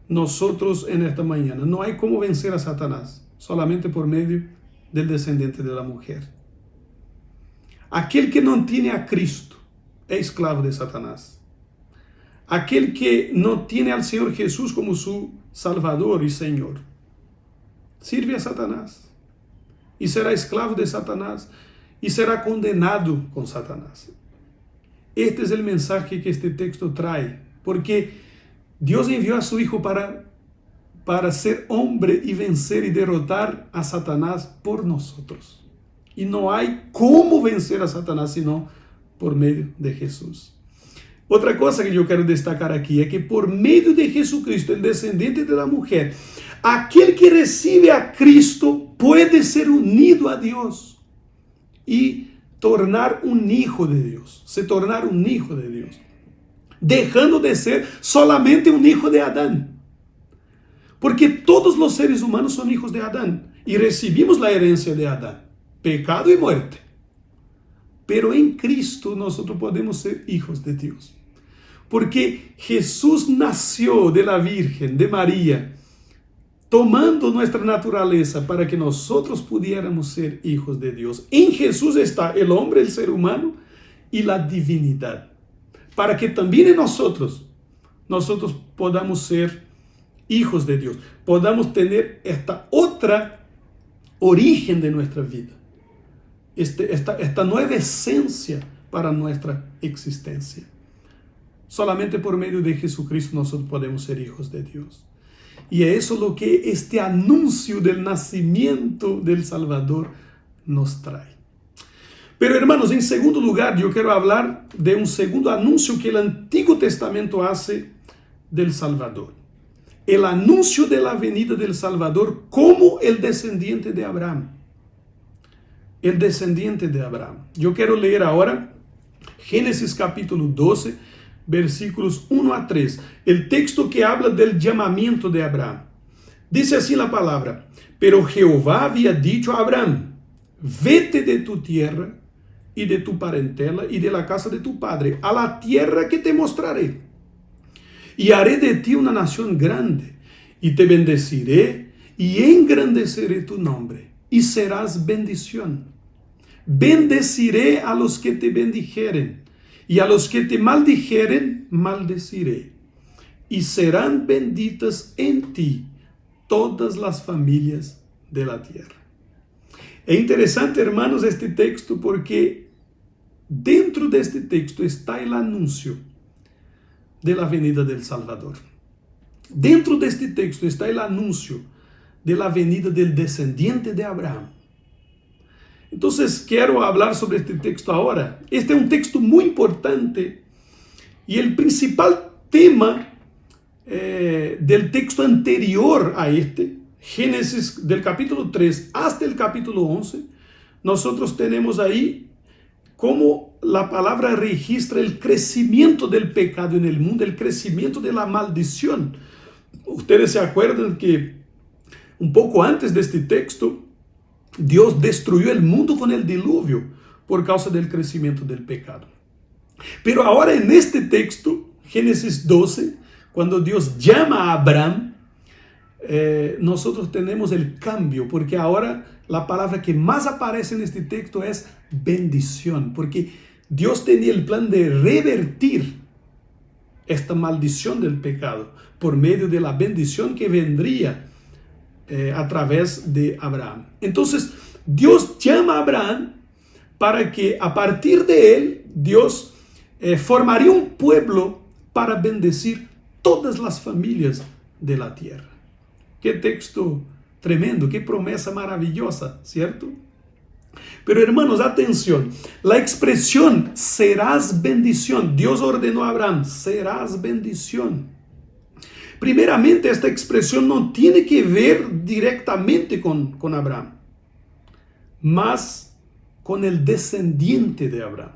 [SPEAKER 3] nosotros en esta mañana, no hay cómo vencer a Satanás, solamente por medio del descendiente de la mujer. Aquel que no tiene a Cristo es esclavo de Satanás. Aquel que no tiene al Señor Jesús como su Salvador y Señor, sirve a Satanás y será esclavo de Satanás y será condenado con Satanás. Este es el mensaje que este texto trae, porque Dios envió a su Hijo para ser hombre y vencer y derrotar a Satanás por nosotros. Y no hay cómo vencer a Satanás sino por medio de Jesús. Outra coisa que eu quero destacar aqui é que por meio de Jesucristo, o descendente da mulher, aquele que recebe a Cristo pode ser unido a Deus e tornar um hijo de Deus, se tornar um hijo de Deus, deixando de ser solamente um hijo de Adão. Porque todos os seres humanos são hijos de Adão e recebimos a herança de Adão, pecado e muerte. Pero em Cristo nós podemos ser hijos de Deus. Porque Jesus nasceu de la Virgen, de Maria, tomando nossa natureza para que nós pudiéramos ser hijos de Deus. Em Jesus está o homem, o ser humano e a divinidade. Para que também em nós podamos ser hijos de Deus, podamos ter esta outra origem de nossa vida, esta nova essência para nossa existência. Solamente por meio de Jesucristo nós podemos ser hijos de Deus. E é isso o que este anúncio do nascimento del Salvador nos traz. Pero, hermanos, em segundo lugar, eu quero falar de um segundo anúncio que o Antigo Testamento hace del Salvador. El anúncio de la venida del Salvador como el descendiente de Abraham. El descendiente de Abraham. Eu quero ler agora Gênesis capítulo 12, versículos 1 a 3. El texto que habla del llamamiento de Abraham. Dice así la palabra: Pero Jehová había dicho a Abraham: Vete de tu tierra y de tu parentela y de la casa de tu padre, a la tierra que te mostraré. Y haré de ti una nación grande, y te bendeciré, y engrandeceré tu nombre, y serás bendición. Bendeciré a los que te bendijeren, y a los que te maldijeren, maldeciré. Y serán benditas en ti todas las familias de la tierra. É interessante, hermanos, este texto, porque dentro deste texto está o anúncio de la venida del Salvador. Dentro deste texto está o anúncio de la venida del descendiente de Abraham. Então, quero falar sobre este texto agora. Este é um texto muito importante e o principal tema del texto anterior a este, Gênesis del capítulo 3 hasta el capítulo 11, nosotros tenemos ahí como la palabra registra el crecimiento del pecado en el mundo, el crecimiento de la maldición. Ustedes se acuerdan que un poco antes de este texto, Dios destruyó el mundo con el diluvio por causa del crecimiento del pecado. Pero ahora en este texto, Génesis 12, cuando Dios llama a Abraham, nosotros tenemos el cambio, porque ahora la palabra que más aparece en este texto es bendición, porque Dios tenía el plan de revertir esta maldición del pecado por medio de la bendición que vendría a través de Abraham. Entonces, Dios llama a Abraham para que a partir de él, Dios formaría un pueblo para bendecir todas las familias de la tierra. Qué texto tremendo, qué promesa maravillosa, ¿cierto? Pero hermanos, atención, la expresión serás bendición, Dios ordenó a Abraham, serás bendición. Primeramente, esta expresión no tiene que ver directamente con Abraham, mas con el descendiente de Abraham.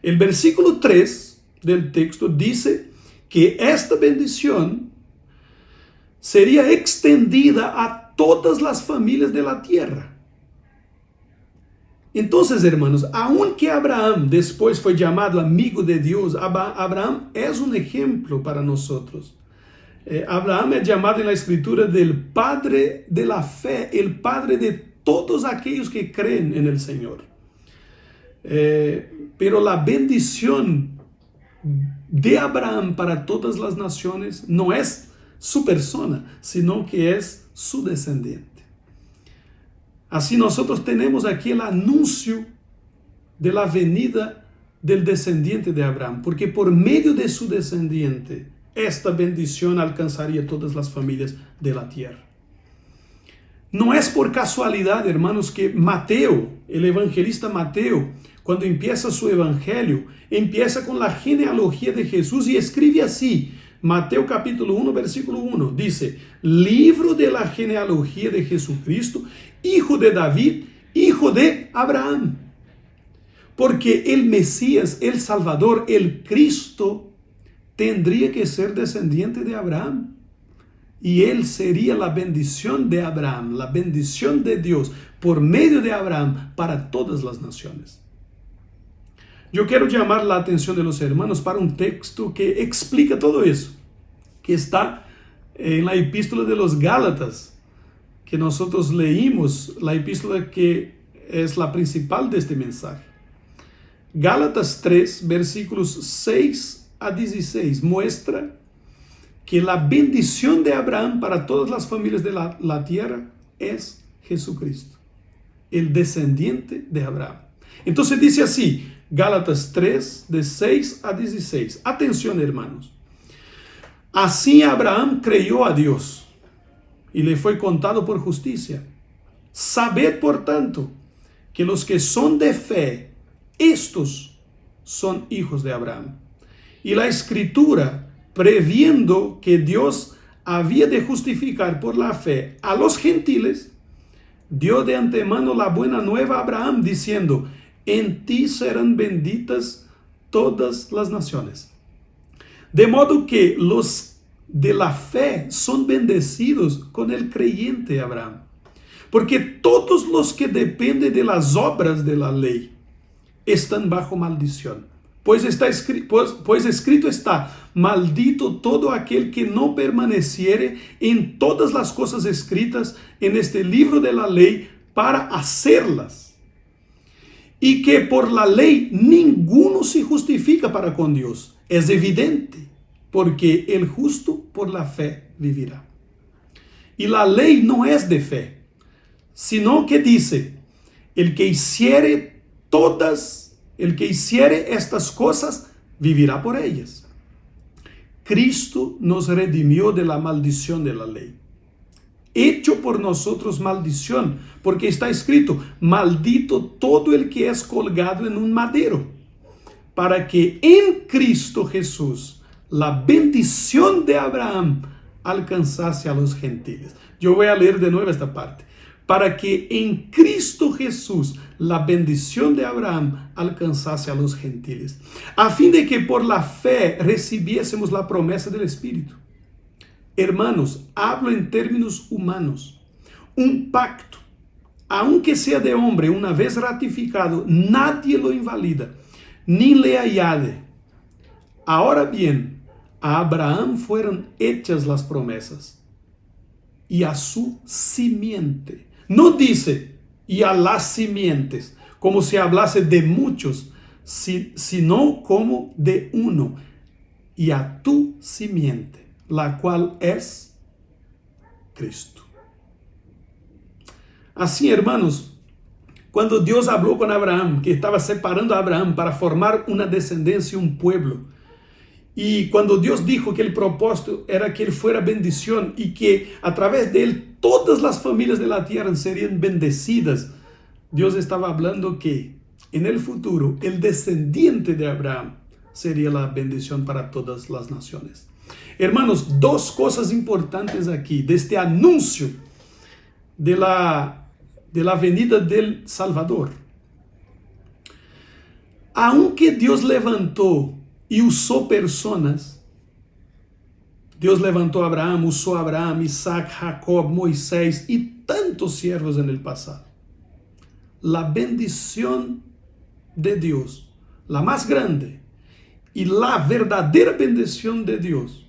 [SPEAKER 3] El versículo 3 del texto dice que esta bendición sería extendida a todas las familias de la tierra. Entonces, hermanos, aunque Abraham después fue llamado amigo de Dios, Abraham es un ejemplo para nosotros. Abraham es llamado en la escritura del padre de la fe, el padre de todos aquellos que creen en el Señor. Pero la bendición de Abraham para todas las naciones no es su persona, sino que es su descendiente. Así nosotros tenemos aquí el anuncio de la venida del descendiente de Abraham, porque por medio de su descendiente, esta bendición alcanzaría todas las familias de la tierra. No es por casualidad, hermanos, que Mateo, el evangelista Mateo, cuando empieza su evangelio, empieza con la genealogía de Jesús y escribe así. Mateo capítulo 1, versículo 1, dice, libro de la genealogía de Jesucristo, hijo de David, hijo de Abraham. Porque el Mesías, el Salvador, el Cristo, tendría que ser descendiente de Abraham. Y él sería la bendición de Abraham, la bendición de Dios por medio de Abraham para todas las naciones. Yo quiero llamar la atención de los hermanos para un texto que explica todo eso, que está en la epístola de los Gálatas, que nosotros leímos, la epístola que es la principal de este mensaje. Gálatas 3, versículos 6 a 16, muestra que la bendición de Abraham para todas las familias de la tierra es Jesucristo, el descendiente de Abraham. Entonces dice así, Gálatas 3, de 6 a 16. Atención, hermanos. Así Abraham creyó a Dios y le fue contado por justicia. Sabed, por tanto, que los que son de fe, estos son hijos de Abraham. Y la Escritura, previendo que Dios había de justificar por la fe a los gentiles, dio de antemano la buena nueva a Abraham, diciendo, en ti serán benditas todas las naciones. De modo que los de la fe son bendecidos con el creyente Abraham. Porque todos los que dependen de las obras de la ley están bajo maldición. Pues escrito está, maldito todo aquel que no permaneciere en todas las cosas escritas en este libro de la ley para hacerlas. Y que por la ley ninguno se justifica para con Dios. Es evidente, porque el justo por la fe vivirá. Y la ley no es de fe, sino que dice, el que hiciere estas cosas, vivirá por ellas. Cristo nos redimió de la maldición de la ley, hecho por nosotros maldición, porque está escrito, maldito todo el que es colgado en un madero, para que en Cristo Jesús la bendición de Abraham alcanzase a los gentiles. Yo voy a leer de nuevo esta parte. Para que en Cristo Jesús la bendición de Abraham alcanzase a los gentiles, a fin de que por la fe recibiésemos la promesa del Espíritu. Hermanos, hablo en términos humanos. Un pacto, aunque sea de hombre, una vez ratificado, nadie lo invalida, ni le añade. Ahora bien, a Abraham fueron hechas las promesas, y a su simiente. No dice, y a las simientes, como si hablase de muchos, sino como de uno, y a tu simiente, la cual es Cristo. Así, hermanos, cuando Dios habló con Abraham, que estaba separando a Abraham para formar una descendencia, un pueblo, y cuando Dios dijo que el propósito era que él fuera bendición y que a través de él todas las familias de la tierra serían bendecidas, Dios estaba hablando que en el futuro el descendiente de Abraham sería la bendición para todas las naciones. Hermanos, dos cosas importantes aquí de este anuncio de la venida del Salvador. Aunque Dios levantó y usó personas, Dios levantó a Abraham, usó a Abraham, Isaac, Jacob, Moisés y tantos siervos en el pasado. La bendición de Dios, la más grande y la verdadera bendición de Dios,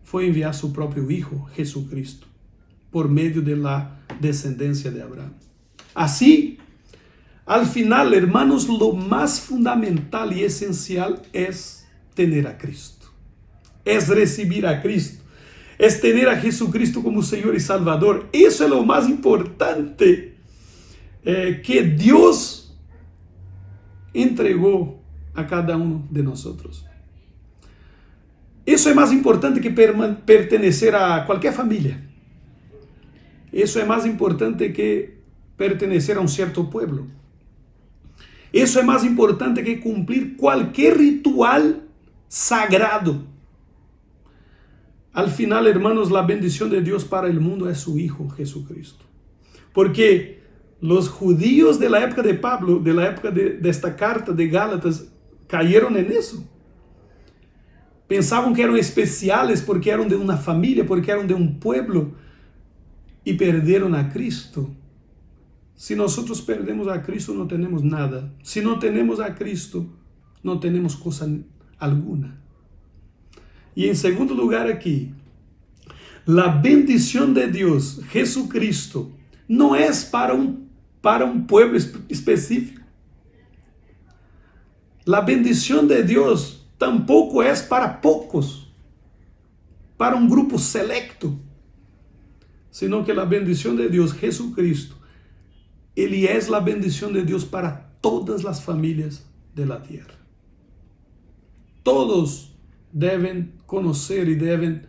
[SPEAKER 3] fue enviar su propio Hijo, Jesucristo, por medio de la descendencia de Abraham. Así, al final, hermanos, lo más fundamental y esencial es tener a Cristo, es recibir a Cristo, es tener a Jesucristo como Señor y Salvador. Eso es lo más importante que Dios entregó a cada uno de nosotros. Eso es más importante que pertenecer a cualquier familia. Eso es más importante que pertenecer a un cierto pueblo. Eso es más importante que cumplir cualquier ritual sagrado. Al final, hermanos, la bendición de Dios para el mundo es su Hijo Jesucristo. Porque los judíos de la época de Pablo, de la época de esta carta de Gálatas, cayeron en eso. Pensaban que eran especiales porque eran de una familia, porque eran de un pueblo, y perdieron a Cristo. Si nosotros perdemos a Cristo, no tenemos nada. Si no tenemos a Cristo, no tenemos cosa alguna. Y en segundo lugar aquí, la bendición de Dios, Jesucristo, no es para un pueblo específico. La bendición de Dios tampoco es para pocos, para un grupo selecto, sino que la bendición de Dios, Jesucristo, Él es la bendición de Dios para todas las familias de la tierra. Todos deben conocer y deben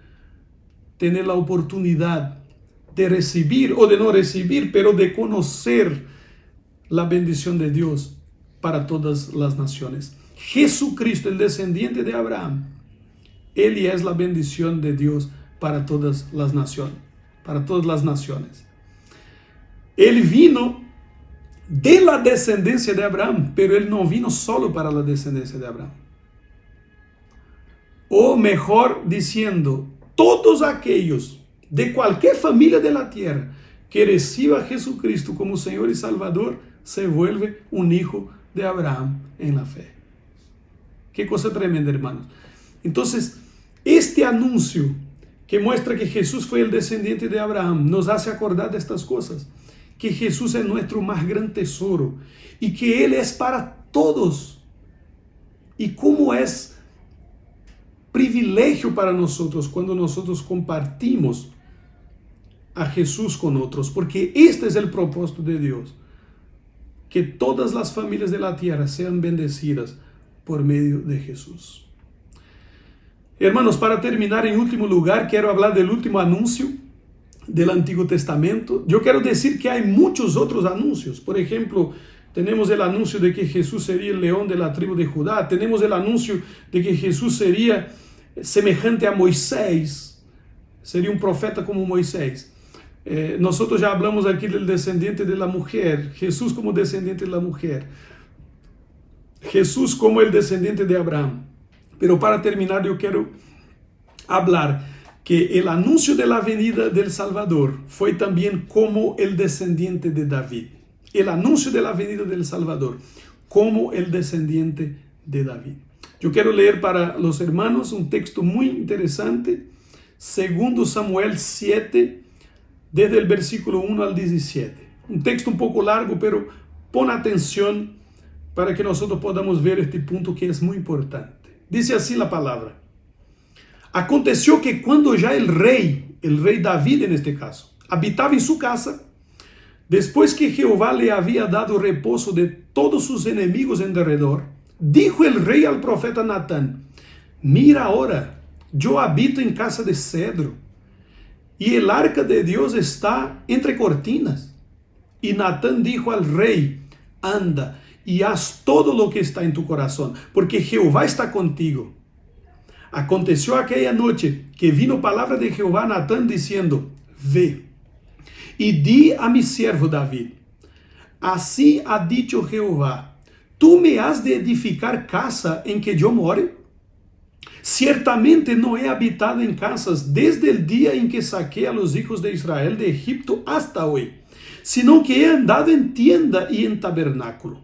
[SPEAKER 3] tener la oportunidad de recibir o de no recibir, pero de conocer la bendición de Dios para todas las naciones. Jesucristo, el descendiente de Abraham, Él es la bendición de Dios para todas las naciones. Para todas las naciones. Él vino de la descendencia de Abraham, pero Él no vino solo para la descendencia de Abraham. O mejor diciendo, todos aquellos de cualquier familia de la tierra que reciba a Jesucristo como Señor y Salvador, se vuelve un hijo de Abraham en la fe. Qué cosa tremenda, hermanos. Entonces, este anuncio que muestra que Jesús fue el descendiente de Abraham nos hace acordar de estas cosas. Que Jesús es nuestro más gran tesoro y que Él es para todos. Y cómo es privilegio para nosotros cuando nosotros compartimos a Jesús con otros, porque este es el propósito de Dios, que todas las familias de la tierra sean bendecidas por medio de Jesús. Hermanos, para terminar, en último lugar, quiero hablar del último anuncio del Antiguo Testamento. Yo quiero decir que hay muchos otros anuncios. Por ejemplo, tenemos el anuncio de que Jesús sería el león de la tribu de Judá. Tenemos el anuncio de que Jesús sería semejante a Moisés. Sería un profeta como Moisés. Nosotros ya hablamos aquí del descendiente de la mujer. Jesús como descendiente de la mujer. Jesús como el descendiente de Abraham. Pero para terminar, yo quiero hablar que el anuncio de la venida del Salvador fue también como el descendiente de David. El anuncio de la venida del Salvador como el descendiente de David. Yo quiero leer para los hermanos un texto muy interesante, 2 Samuel 7, desde el versículo 1 al 17. Un texto un poco largo, pero pon atención para que nosotros podamos ver este punto que es muy importante. Dice así la palabra. Aconteció que cuando ya el rey David en este caso, habitaba en su casa, después que Jehová le había dado reposo de todos sus enemigos en derredor, dijo el rey al profeta Natán: mira ahora, yo habito en casa de cedro, y el arca de Dios está entre cortinas. Y Natán dijo al rey: anda y haz todo lo que está en tu corazón, porque Jehová está contigo. Aconteció aquella noche que vino palabra de Jehová a Natán diciendo: ve y di a mi siervo David, así ha dicho Jehová, ¿tú me has de edificar casa en que yo more? Ciertamente no he habitado en casas desde el día en que saqué a los hijos de Israel de Egipto hasta hoy, sino que he andado en tienda y en tabernáculo.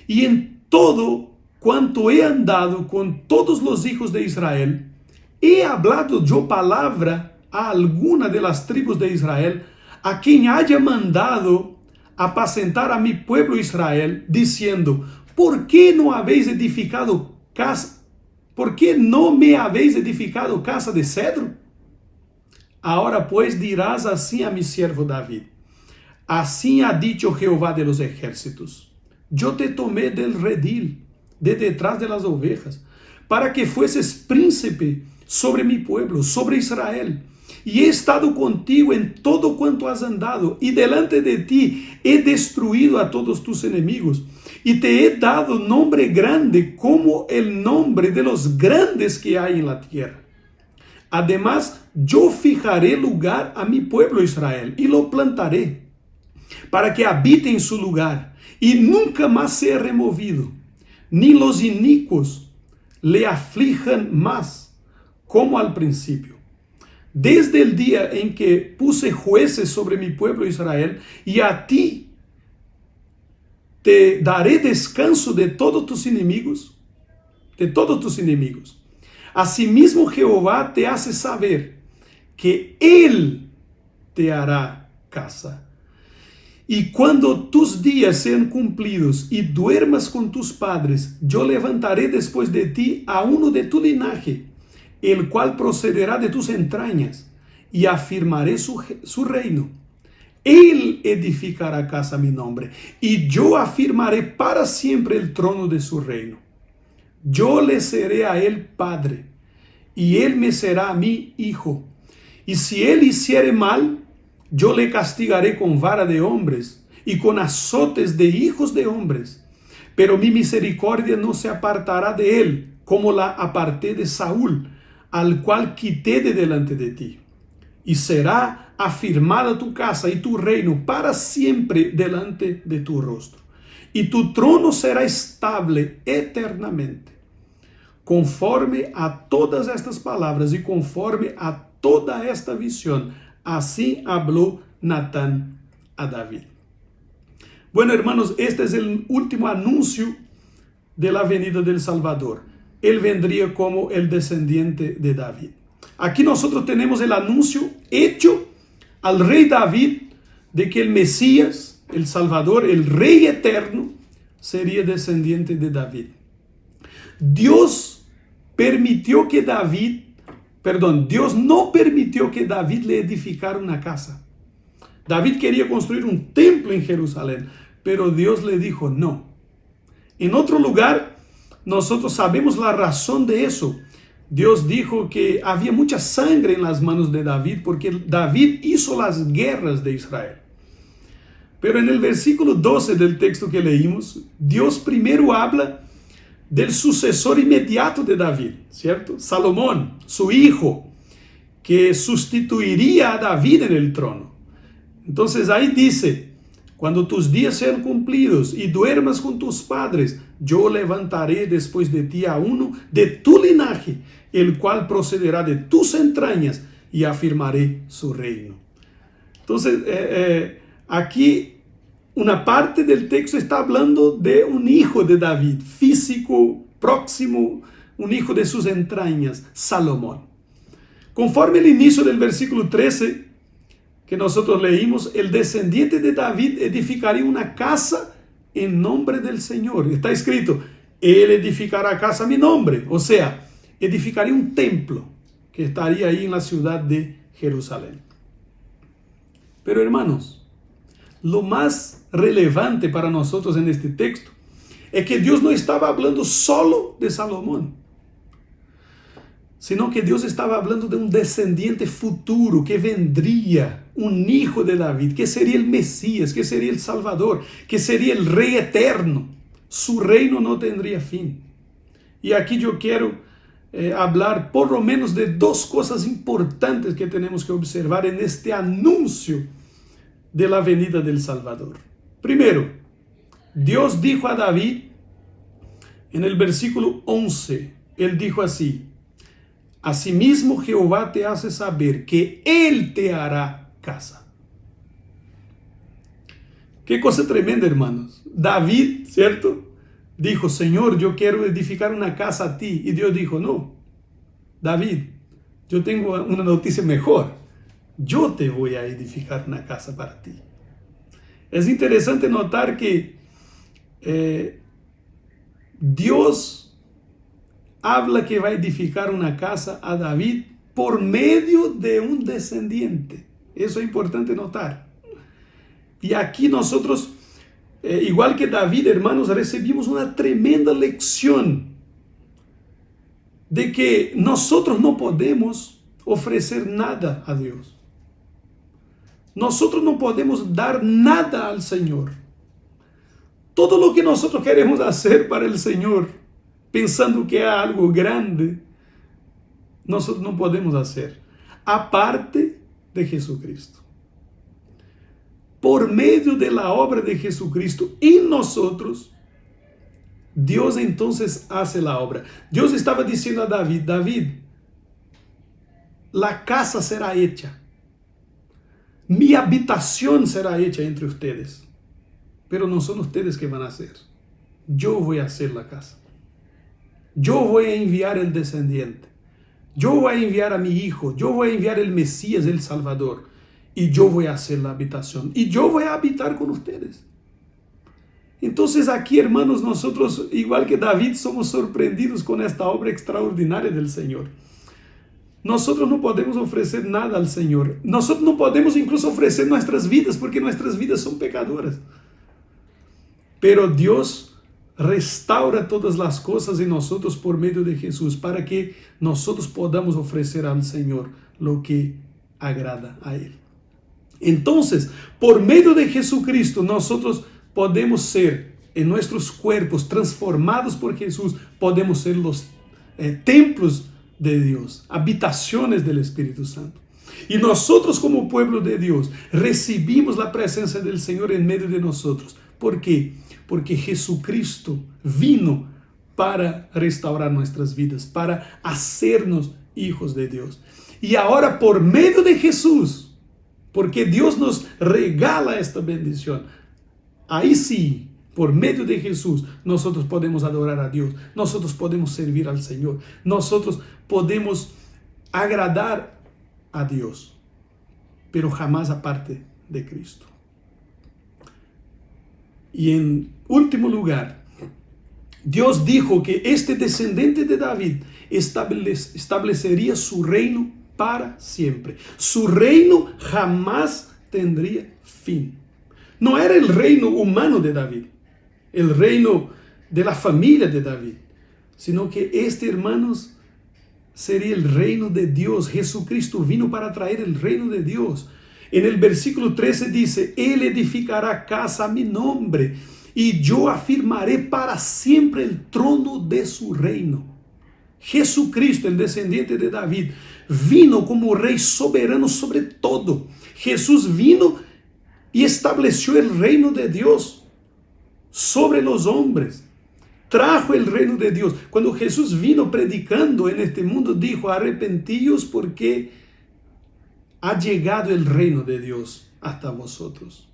[SPEAKER 3] Y en todo cuanto he andado con todos los hijos de Israel, he hablado yo palabra a alguna de las tribus de Israel, a quien haya mandado apacentar a mi pueblo Israel, diciendo: ¿por qué no habéis edificado casa? ¿Por qué no me habéis edificado casa de cedro? Ahora pues dirás así a mi siervo David: así ha dicho Jehová de los ejércitos, yo te tomé del redil, de detrás de las ovejas, para que fueses príncipe sobre mi pueblo, sobre Israel. Y he estado contigo en todo cuanto has andado, y delante de ti he destruido a todos tus enemigos. y te he dado nombre grande como el nombre de los grandes que hay en la tierra. Además, yo fijaré lugar a mi pueblo Israel y lo plantaré para que habite en su lugar y nunca más sea removido, ni los inicuos le aflijan más como al principio. Desde el día en que puse jueces sobre mi pueblo Israel, y a ti te daré descanso de todos tus enemigos, Asimismo Jehová te hace saber que Él te hará casa. Y cuando tus días sean cumplidos y duermas con tus padres, yo levantaré después de ti a uno de tu linaje, el cual procederá de tus entrañas, y afirmaré su reino. Él edificará casa a mi nombre, y yo afirmaré para siempre el trono de su reino. Yo le seré a él padre, y él me será a mí hijo. Y si él hiciere mal, yo le castigaré con vara de hombres y con azotes de hijos de hombres. Pero mi misericordia no se apartará de él, como la aparté de Saúl, al cual quité de delante de ti. Y será afirmada tu casa y tu reino para siempre delante de tu rostro. Y tu trono será estable eternamente. Conforme a todas estas palabras y conforme a toda esta visión, así habló Natán a David. Bueno, hermanos, este es el último anuncio de la venida del Salvador. Él vendría como el descendiente de David. Aquí nosotros tenemos el anuncio hecho al rey David de que el Mesías, el Salvador, el Rey eterno, sería descendiente de David. Dios no permitió que David le edificara una casa. David quería construir un templo en Jerusalén, pero Dios le dijo no. En otro lugar, nosotros sabemos la razón de eso. Dios dijo que había mucha sangre en las manos de David porque David hizo las guerras de Israel. Pero en el versículo 12 del texto que leímos, Dios primero habla del sucesor inmediato de David, ¿cierto? Salomón, su hijo, que sustituiría a David en el trono. Entonces ahí dice, cuando tus días sean cumplidos y duermas con tus padres, yo levantaré después de ti a uno de tu linaje, el cual procederá de tus entrañas, y afirmaré su reino. Entonces, aquí una parte del texto está hablando de un hijo de David, físico, próximo, un hijo de sus entrañas, Salomón. Conforme el inicio del versículo 13 que nosotros leímos, el descendiente de David edificaría una casa en nombre del Señor. Está escrito, Él edificará casa a mi nombre. O sea, edificaría un templo que estaría ahí en la ciudad de Jerusalén. Pero hermanos, lo más relevante para nosotros en este texto es que Dios no estaba hablando solo de Salomón, sino que Dios estaba hablando de un descendiente futuro que vendría, un hijo de David, que sería el Mesías, que sería el Salvador, que sería el Rey eterno. Su reino no tendría fin. Y aquí yo quiero hablar por lo menos de dos cosas importantes que tenemos que observar en este anuncio de la venida del Salvador. Primero, Dios dijo a David en el versículo 11, Él dijo así, asimismo Jehová te hace saber que Él te hará casa. Qué cosa tremenda, hermanos. David, ¿cierto? Dijo, Señor, yo quiero edificar una casa a ti. Y Dios dijo, no, David, yo tengo una noticia mejor. Yo te voy a edificar una casa para ti. Es interesante notar que Dios habla que va a edificar una casa a David por medio de un descendiente. Eso es importante notar. Y aquí nosotros, igual que David, hermanos, recibimos una tremenda lección de que nosotros no podemos ofrecer nada a Dios. Nosotros no podemos dar nada al Señor. Todo lo que nosotros queremos hacer para el Señor, pensando que es algo grande, nosotros no podemos hacer, aparte de Jesucristo. Por medio de la obra de Jesucristo en nosotros, Dios entonces hace la obra. Dios estaba diciendo a David, David, la casa será hecha, mi habitación será hecha entre ustedes, pero no son ustedes que van a hacer. Yo voy a hacer la casa. Yo voy a enviar el descendiente. Yo voy a enviar a mi hijo. Yo voy a enviar el Mesías, el Salvador. Y yo voy a hacer la habitación. Y yo voy a habitar con ustedes. Entonces aquí, hermanos, nosotros, igual que David, somos sorprendidos con esta obra extraordinaria del Señor. Nosotros no podemos ofrecer nada al Señor. Nosotros no podemos incluso ofrecer nuestras vidas, porque nuestras vidas son pecadoras. Pero Dios restaura todas las cosas en nosotros por medio de Jesús, para que nosotros podamos ofrecer al Señor lo que agrada a Él. Entonces, por medio de Jesucristo, nosotros podemos ser, en nuestros cuerpos transformados por Jesús, podemos ser los templos de Dios, habitaciones del Espíritu Santo. Y nosotros como pueblo de Dios recibimos la presencia del Señor en medio de nosotros. ¿Por qué? Porque Jesucristo vino para restaurar nuestras vidas, para hacernos hijos de Dios. Y ahora por medio de Jesús, porque Dios nos regala esta bendición, ahí sí, por medio de Jesús, nosotros podemos adorar a Dios, nosotros podemos servir al Señor, nosotros podemos agradar a Dios, pero jamás aparte de Cristo. Y en último lugar, Dios dijo que este descendiente de David establecería su reino para siempre. Su reino jamás tendría fin. No era el reino humano de David, el reino de la familia de David, sino que este, hermanos, sería el reino de Dios. Jesucristo vino para traer el reino de Dios. En el versículo 13 dice, Él edificará casa a mi nombre, y yo afirmaré para siempre el trono de su reino. Jesucristo, el descendiente de David, vino como rey soberano sobre todo. Jesús vino y estableció el reino de Dios sobre los hombres. Trajo el reino de Dios. Cuando Jesús vino predicando en este mundo, dijo, arrepentíos porque ha llegado el reino de Dios hasta vosotros.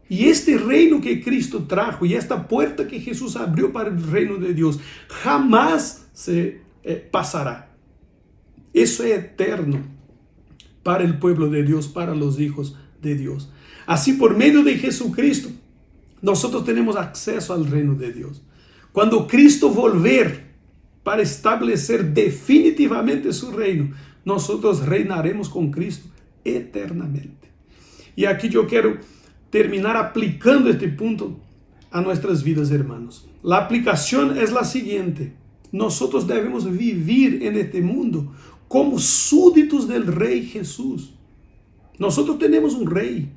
[SPEAKER 3] Y este reino que Cristo trajo y esta puerta que Jesús abrió para el reino de Dios jamás se pasará. Eso es eterno para el pueblo de Dios, para los hijos de Dios. Así, por medio de Jesucristo, nosotros tenemos acceso al reino de Dios. Cuando Cristo volver para establecer definitivamente su reino, nosotros reinaremos con Cristo eternamente. Y aquí yo quiero terminar aplicando este punto a nuestras vidas, hermanos. La aplicación es la siguiente. Nosotros debemos vivir en este mundo como súbditos del Rey Jesús. Nosotros tenemos un Rey.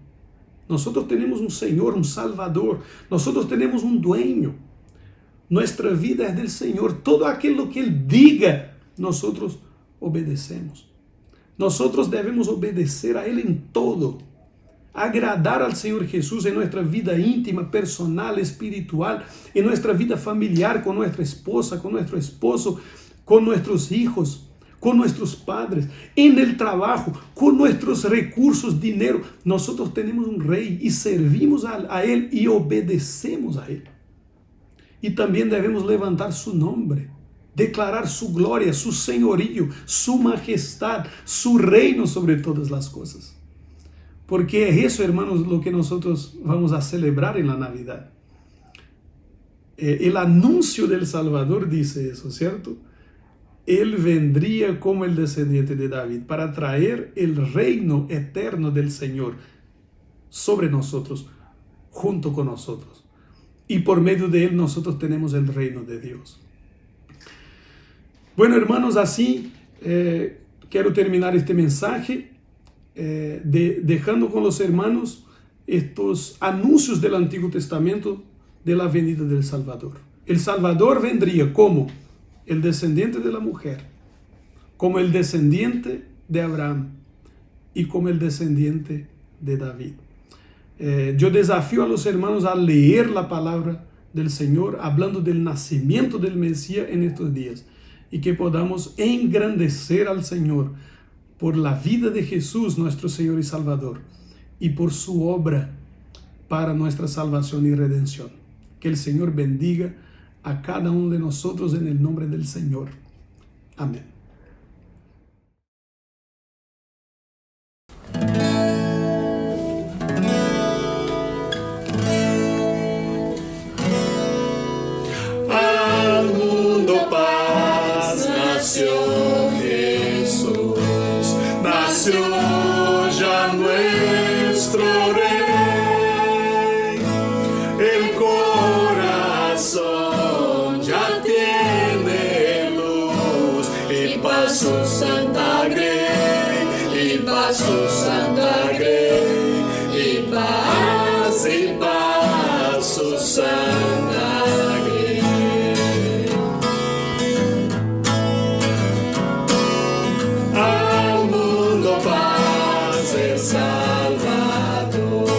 [SPEAKER 3] Nosotros tenemos un Señor, un Salvador. Nosotros tenemos un dueño. Nuestra vida es del Señor. Todo aquello que Él diga, nosotros obedecemos. Nosotros debemos obedecer a Él en todo. Agradar al Señor Jesús en nuestra vida íntima, personal, espiritual, en nuestra vida familiar, con nuestra esposa, con nuestro esposo, con nuestros hijos, con nuestros padres, en el trabajo, con nuestros recursos, dinero. Nosotros tenemos un Rey y servimos a Él y obedecemos a Él. Y también debemos levantar su nombre, declarar su gloria, su señorío, su majestad, su reino sobre todas las cosas. Porque es eso, hermanos, lo que nosotros vamos a celebrar en la Navidad. El anuncio del Salvador dice eso, ¿cierto? Él vendría como el descendiente de David para traer el reino eterno del Señor sobre nosotros, junto con nosotros. Y por medio de Él nosotros tenemos el reino de Dios. Bueno, hermanos, así quiero terminar este mensaje dejando con los hermanos estos anuncios del Antiguo Testamento de la venida del Salvador. El Salvador vendría como el descendiente de la mujer, como el descendiente de Abraham y como el descendiente de David. Yo desafío a los hermanos a leer la palabra del Señor, hablando del nacimiento del Mesías en estos días, y que podamos engrandecer al Señor por la vida de Jesús, nuestro Señor y Salvador, y por su obra para nuestra salvación y redención. Que el Señor bendiga a cada uno de nosotros en el nombre del Señor. Amén.
[SPEAKER 7] Al mundo paz nació Jesús, nació ya nuestro Rey. El corazón ya tiene luz y paz su santa grey, y paz su santa grey, y paz su santa grey. Al mundo paz el Salvador,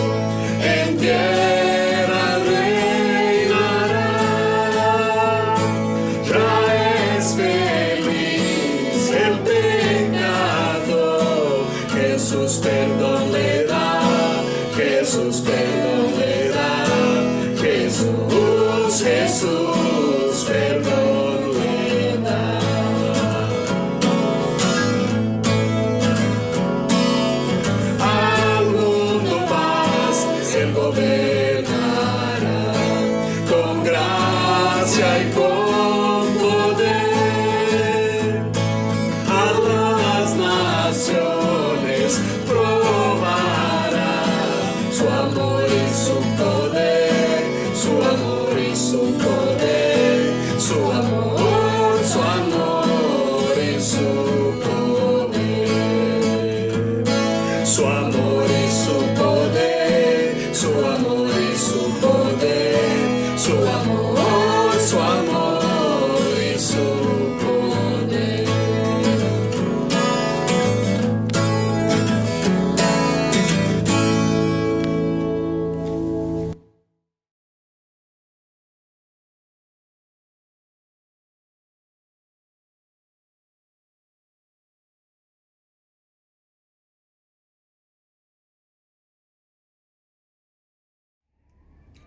[SPEAKER 7] en tierra reinará. Ya es feliz el pecador, Jesús perdón le da, Jesús perdón le da, Jesús, Jesús perdón le da. Al mundo paz Él gobernará, con gracia y con poder. A las naciones probará su amor y su poder, su amor y su poder, su amor, su amor y su poder, su amor y su poder, su amor y su poder, su amor, su amor y su poder.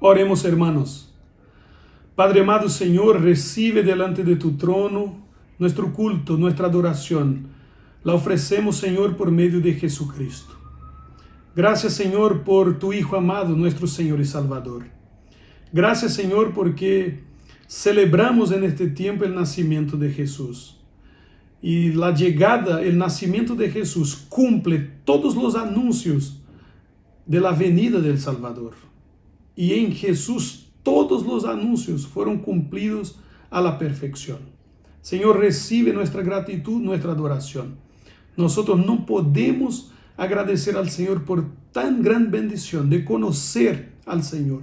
[SPEAKER 3] Oremos, hermanos. Padre amado Señor, recibe delante de tu trono nuestro culto, nuestra adoración. La ofrecemos, Señor, por medio de Jesucristo. Gracias, Señor, por tu Hijo amado, nuestro Señor y Salvador. Gracias, Señor, porque celebramos en este tiempo el nacimiento de Jesús. Y la llegada, el nacimiento de Jesús cumple todos los anuncios de la venida del Salvador. Y en Jesús todos los anuncios fueron cumplidos a la perfección. Señor, recibe nuestra gratitud, nuestra adoración. Nosotros no podemos agradecer al Señor por tan gran bendición de conocer al Señor,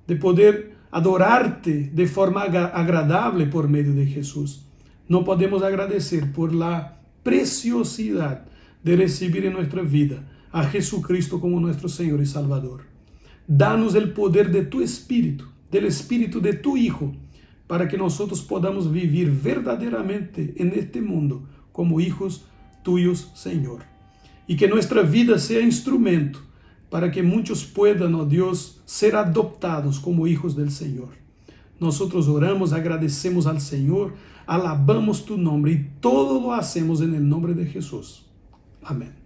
[SPEAKER 3] de poder adorarte de forma agradable por medio de Jesús. No podemos agradecer por la preciosidad de recibir en nuestra vida a Jesucristo como nuestro Señor y Salvador. Danos el poder de tu Espíritu, del Espíritu de tu Hijo, para que nosotros podamos vivir verdaderamente en este mundo como hijos tuyos, Señor. Y que nuestra vida sea instrumento para que muchos puedan, oh Dios, ser adoptados como hijos del Señor. Nosotros oramos, agradecemos al Señor, alabamos tu nombre y todo lo hacemos en el nombre de Jesús. Amén.